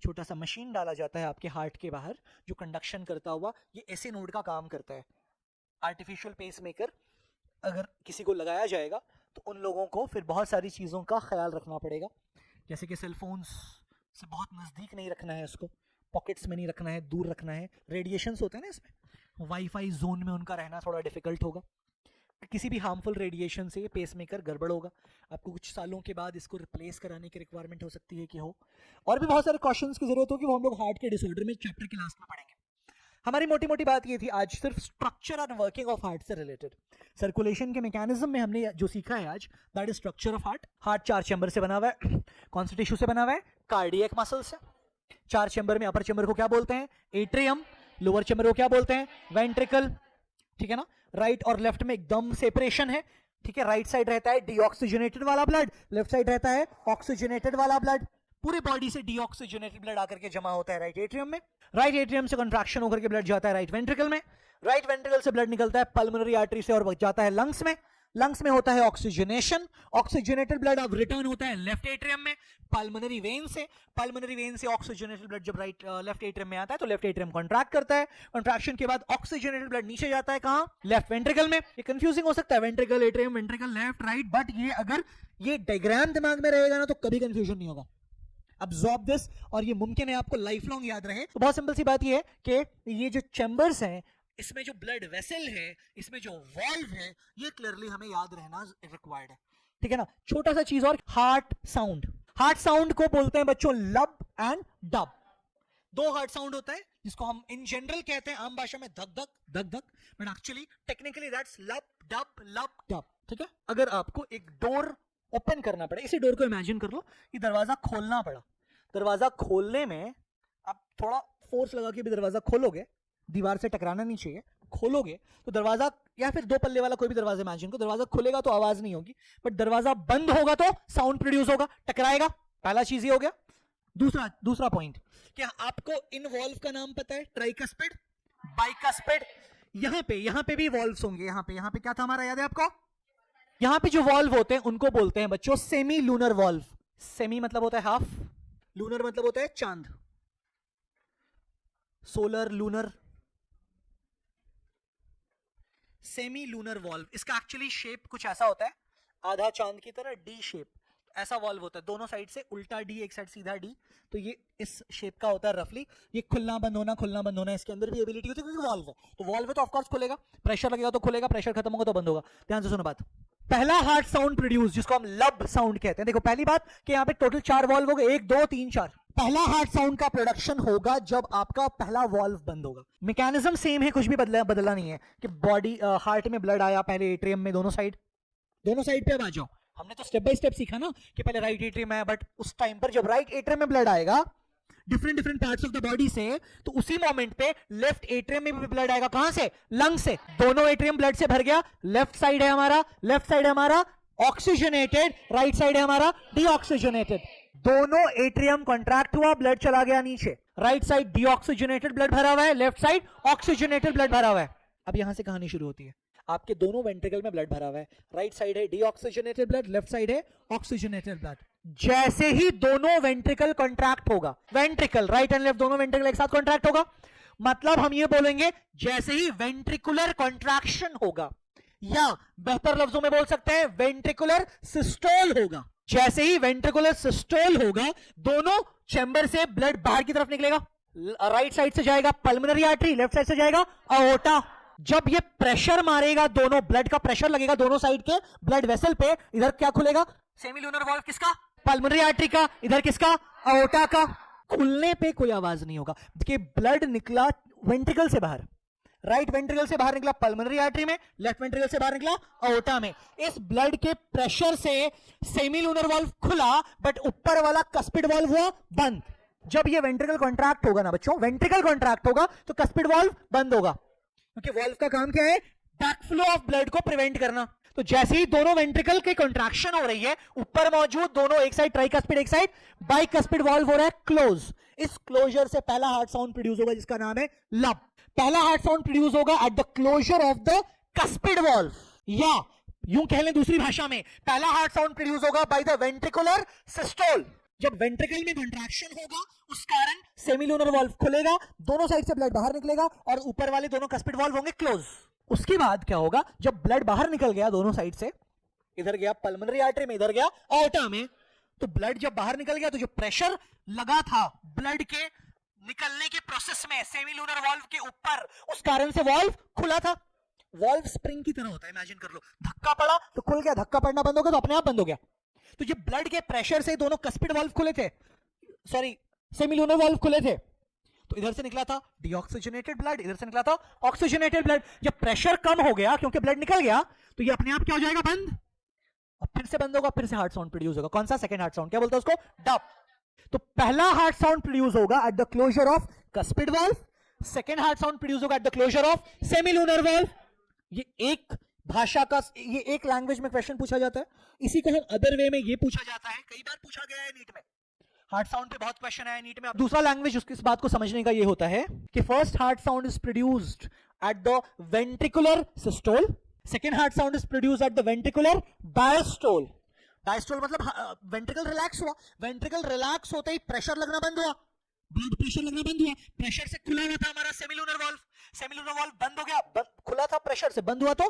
छोटा सा मशीन डाला जाता है आपके हार्ट के बाहर जो कंडक्शन करता हुआ ये ऐसे नोड का काम करता है। आर्टिफिशियल पेसमेकर अगर किसी को लगाया जाएगा तो उन लोगों को फिर बहुत सारी चीज़ों का ख्याल रखना पड़ेगा, जैसे कि सेलफोन्स से बहुत नज़दीक नहीं रखना है, उसको पॉकेट्स में नहीं रखना है, दूर रखना है। रेडिएशंस होते हैं ना इसमें, वाईफाई जोन में उनका रहना थोड़ा डिफिकल्ट होगा। किसी भी हार्मफुल रेडिएशन से पेसमेकर गड़बड़ होगा, आपको कुछ सालों के बाद इसको रिप्लेस कराने की रिक्वायरमेंट हो सकती है कि हो। और भी बहुत सारे क्वेश्चंस की जरूरत होगी, वो हम लोग हार्ट के डिसऑर्डर में चैप्टर के लास्ट में पढ़ेंगे। हमारी मोटी मोटी बात ये थी आज सिर्फ structure and working of heart से रिलेटेड। सर्कुलेशन के मैकेनिज्म में हमने जो सीखा है आज, that is structure of heart. Heart 4 chamber से बना हुआ है। कौन से टिश्यू से बना हुआ है? कार्डियक मसल से। 4 चैम्बर में अपर चैम्बर को क्या बोलते हैं? एट्रियम। लोअर चैम्बर को क्या बोलते हैं? वेंट्रिकल। ठीक है ना? राइट और लेफ्ट में एकदम सेपरेशन है। ठीक है, राइट साइड रहता है डीऑक्सीजनेटेड वाला ब्लड, लेफ्ट साइड रहता है ऑक्सीजनेटेड वाला ब्लड। पूरे बॉडी से डीऑक्सीजनेटेड ब्लड आकर के जमा होता है राइट एट्रियम में। राइट एट्रियम से कंट्रैक्शन होकर के ब्लड जाता है राइट वेंट्रिकल में। राइट वेंट्रिकल से ब्लड निकलता है पल्मोनरी आर्टरी से और जाता है लंग्स में। लंग्स में होता है ऑक्सीजनेशन। ऑक्सीजनेटेड ब्लड अब रिटर्न होता है लेफ्ट एट्रियम में पल्मोनरी वेन से। पल्मोनरी वेन से ऑक्सीजनेटेड ब्लड जब लेफ्ट एट्रियम में आता है तो लेफ्ट एट्रियम कॉन्ट्रैक्ट करता है। कॉन्ट्रैक्शन के बाद ऑक्सीजनेटेड ब्लड नीचे जाता है कहां? लेफ्ट वेंट्रिकल में। ये कंफ्यूजिंग हो सकता है, ventricle atrium ventricle left right, but ये अगर ये डायग्राम दिमाग में रहेगा ना तो कभी कंफ्यूजन नहीं होगा। अब्सॉर्ब दिस, और ये मुमकिन है आपको लाइफ लॉन्ग याद रहे। तो बहुत सिंपल सी बात ये है कि ये जो चैम्बर्स हैं, इसमें जो ब्लड वेसल है, इसमें जो वॉल्व है, ये क्लियरली हमें याद रहना रिक्वायर्ड है। ठीक है ना? छोटा सा चीज और, हार्ट साउंड। हार्ट साउंड को बोलते हैं बच्चों लब एंड डब। 2 हार्ट साउंड होता है जिसको हम इन जनरल कहते हैं आम भाषा में धक धक धक धक, बट एक्चुअली टेक्निकली दैट्स लब डब लब डब। ठीक है? अगर आपको एक डोर ओपन करना पड़े, इसी डोर को इमेजिन कर लो कि दरवाजा खोलना पड़ा। दरवाजा खोलने में आप थोड़ा फोर्स लगा के भी दरवाजा खोलोगे, दीवार से टकराना नहीं चाहिए, खोलोगे तो दरवाजा, या फिर 2 पल्ले वाला कोई भी दरवाजा इमेजिन करो, दरवाजा खुलेगा तो आवाज नहीं होगी, बट दरवाजा बंद होगा तो साउंड प्रोड्यूस होगा, टकराएगा। पहला चीज ये हो गया। दूसरा पॉइंट, क्या आपको इन वॉल्व का नाम पता है? Tricuspid, bicuspid. यहां पे भी वॉल्व्स होंगे। यहां पे क्या था हमारा, याद है आपको? यहां पे जो वॉल्व होते हैं उनको बोलते हैं बच्चों सेमी लूनर वॉल्व। सेमी मतलब होता है हाफ, लूनर मतलब होता है चांद। Solar lunar, semi lunar valve. इसका एक्चुअली शेप कुछ ऐसा होता है, आधा चांद की तरह डी शेप, ऐसा वॉल्व होता है। दोनों साइड से उल्टा डी, एक साइड सीधा डी, तो ये इस शेप का होता है रफली। ये खुलना बंद होना, इसके अंदर भी एबिलिटी होती है क्योंकि वॉल्व है। तो वॉल्व है तो ऑफ कोर्स खुलेगा, प्रेशर लगेगा तो खुलेगा, प्रेशर खत्म होगा तो बंद होगा। ध्यान से सुनो बात। पहला हार्ट साउंड प्रोड्यूस, जिसको हम लब साउंड कहते हैं। देखो पहली बात कि यहाँ पे टोटल 4 वॉल्व हो गए, 1 2 3 4। पहला हार्ट साउंड का प्रोडक्शन होगा जब आपका पहला वॉल्व बंद होगा। मैकेनिज्म सेम है, कुछ भी बदला नहीं है कि बॉडी हार्ट में ब्लड आया पहले एट्रियम में, दोनों साइड पे। अब आ जाओ, हमने तो स्टेप बाय स्टेप सीखा ना कि पहले राइट एट्रियम है, बट उस टाइम पर जब राइट एट्रियम में ब्लड आएगा different parts of the body से, तो उसी मोमेंट पे लेफ्ट एट्रियम में भी ब्लड आएगा। कहां से? लंग से। दोनों एट्रियम ब्लड से भर गया। लेफ्ट साइड है हमारा ऑक्सीजनेटेड, राइट साइड है हमारा डीऑक्सीजनेटेड। दोनों एट्रियम कॉन्ट्रैक्ट हुआ, ब्लड चला गया नीचे। राइट साइड डीऑक्सीजनेटेड ब्लड भरा हुआ है, लेफ्ट साइड ऑक्सीजनेटेड ब्लड भरा हुआ है। अब यहां से कहानी शुरू होती है। आपके दोनों वेंट्रिकल में ब्लड भरा हुआ है, राइट साइड है डीऑक्सीजनेटेड ब्लड, लेफ्ट साइड है ऑक्सीजनेटेड ब्लड। जैसे ही दोनों वेंट्रिकल कॉन्ट्रैक्ट होगा, वेंट्रिकल राइट एंड लेफ्ट दोनों वेंट्रिकल एक साथ कॉन्ट्रैक्ट होगा, मतलब हम ये बोलेंगे जैसे ही वेंट्रिकुलर कॉन्ट्रैक्शन होगा, या बेहतर लफ्जों में बोल सकते हैं वेंट्रिकुलर सिस्टोल होगा। जैसे ही वेंट्रिकुलर सिस्टोल होगा, दोनों चैम्बर से ब्लड बाहर की तरफ निकलेगा। राइट साइड से जाएगा पल्मोनरी आर्टरी, लेफ्ट साइड से जाएगा अओर्टा। जब ये प्रेशर मारेगा, दोनों ब्लड का प्रेशर लगेगा दोनों साइड के ब्लड वेसल पे, इधर क्या खुलेगा? सेमी लूनर वॉल्व किसका? पल्मोनरी आर्टरी का। इधर किसका? अओर्टा का। खुलने पे कोई आवाज नहीं होगा कि ब्लड निकला वेंट्रिकल से बाहर, राइट वेंट्रिकल से बाहर निकला पल्मोनरी आर्टरी में, लेफ्ट वेंट्रिकल से बाहर निकला अओर्टा में। इस ब्लड के प्रेशर से सेमी लूनर वॉल्व खुला, बट ऊपर वाला कस्पिड वॉल्व हुआ बंद। जब ये वेंट्रिकल कॉन्ट्रैक्ट होगा ना बच्चों, वेंट्रिकल कॉन्ट्रैक्ट होगा तो कस्पिड वॉल्व बंद होगा, क्योंकि वॉल्व का काम क्या है? बैकफ्लो ऑफ ब्लड को प्रिवेंट करना। तो जैसे ही दोनों वेंट्रिकल की कॉन्ट्रैक्शन हो रही है, ऊपर मौजूद दोनों, एक साइड ट्राइकस्पिड एक साइड बाइकस्पिड वॉल्व हो रहा है क्लोज। इस क्लोजर से पहला हार्ट साउंड प्रोड्यूस होगा जिसका नाम है लब। पहला हार्ट साउंड प्रोड्यूस होगा at the closure of the cuspid valve, या यूं कह लें दूसरी भाषा में, पहला हार्ट साउंड प्रोड्यूस होगा बाय द वेंट्रिकुलर सिस्टोल। जब वेंट्रिकल में कंट्रैक्शन होगा उस कारण सेमिलूनर वाल्व खुलेगा, दोनों साइड से ब्लड बाहर निकलेगा और ऊपर वाले दोनों कस्पिड वाल्व होंगे क्लोज। उसके बाद क्या होगा, जब ब्लड बाहर निकल गया दोनों साइड से, इधर गया पल्मोनरी आर्टरी में, इधर गया ऑर्टा में, तो ब्लड जब बाहर निकल गया तो जो प्रेशर लगा था ब्लड के निकलने के प्रोसेस में सेमिलूनर वाल्व के ऊपर, उस कारण से वाल्व खुला था। वाल्व स्प्रिंग की तरह होता है, इमेजिन कर लो, धक्का पड़ा तो खुल गया, धक्का पड़ना बंद हो गया तो अपने आप बंद हो गया। तो जब ब्लड के प्रेशर से दोनों कस्पिड वाल्व खुले थे, सॉरी सेमिलूनर वाल्व खुले थे, तो इधर से निकला था डीऑक्सीजनेटेड ब्लड, इधर से निकला था ऑक्सीजनेटेड ब्लड। जब प्रेशर कम हो गया क्योंकि ब्लड निकल गया तो ये अपने आप क्या हो जाएगा, बंद, अब फिर से बंद होगा, फिर से हार्ट साउंड प्रोड्यूस होगा। कौन सा, सेकंड हार्ट साउंड, क्या बोलते हैं उसको, डप। तो पहला हार्ट साउंड प्रोड्यूस होगा at the closure of cuspid valve, second heart sound produce होगा at the closure of semilunar valve. ये एक भाषा का, ये एक लैंग्वेज में क्वेश्चन पूछा जाता है, इसी को हम अदर वे में ये पूछा जाता है, कई बार पूछा गया है नीट में, हार्ट साउंड पे बहुत क्वेश्चन है नीट में। अब दूसरा लैंग्वेज उसकी इस बात को समझने का ये होता है कि first heart sound is produced at the ventricular systole, second heart sound is produced at the ventricular diastole. Diastole मतलब वेंट्रिकल रिलैक्स हुआ, वेंट्रिकल रिलैक्स होते ही प्रेशर लगना बंद हुआ, ब्लड प्रेशर लगना बंद हुआ, प्रेशर से खुला हुआ था हमारा सेमिलूनर वाल्व, सेमिलूनर वाल्व बंद हो गया, खुला था प्रेशर से, बंद हुआ तो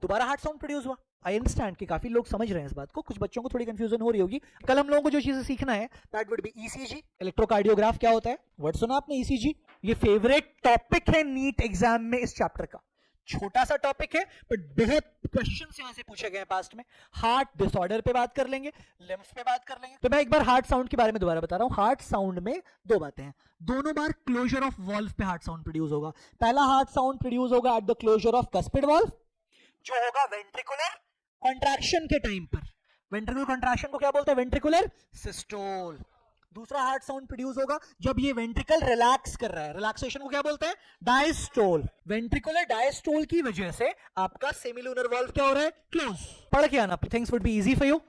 दोबारा हार्ट साउंड प्रोड्यूस हुआ। आई अंडरस्टैंड कि काफी लोग समझ रहे हैं इस बात को, कुछ बच्चों को थोड़ी कंफ्यूजन हो रही होगी। कल हम लोगों को जो चीजें सीखना है that would be ECG, electrocardiograph क्या होता है, वर्ड सुना आपने ईसीजी, ये फेवरेट टॉपिक है नीट एग्जाम में इस चैप्टर का। छोटा सा टॉपिक है बट बहुत क्वेश्चंस यहां से पूछे गए हैं पास्ट में। हार्ट डिसऑर्डर पे बात कर लेंगे, लिम्फ पे बात कर लेंगे। तो मैं एक बार हार्ट साउंड के बारे में दोबारा बता रहा हूं। हार्ट साउंड में दो बातें हैं, दोनों बार क्लोजर ऑफ वाल्व पे हार्ट साउंड प्रोड्यूस होगा। पहला हार्ट साउंड प्रोड्यूस होगा at the closure of cuspid valve, जो होगा वेंट्रिकुलर कॉन्ट्रैक्शन के टाइम पर। वेंट्रिकुलर कॉन्ट्रैक्शन को क्या बोलते हैं, वेंट्रिकुलर सिस्टोल। दूसरा हार्ट साउंड प्रोड्यूस होगा जब ये वेंट्रिकल रिलैक्स कर रहा है, रिलैक्सेशन को क्या बोलते हैं, डायस्टोल। वेंट्रिकुलर डायस्टोल की वजह से आपका सेमिलूनर वाल्व क्या हो रहा है, क्लोज। पढ़ के आना, things would be easy for you.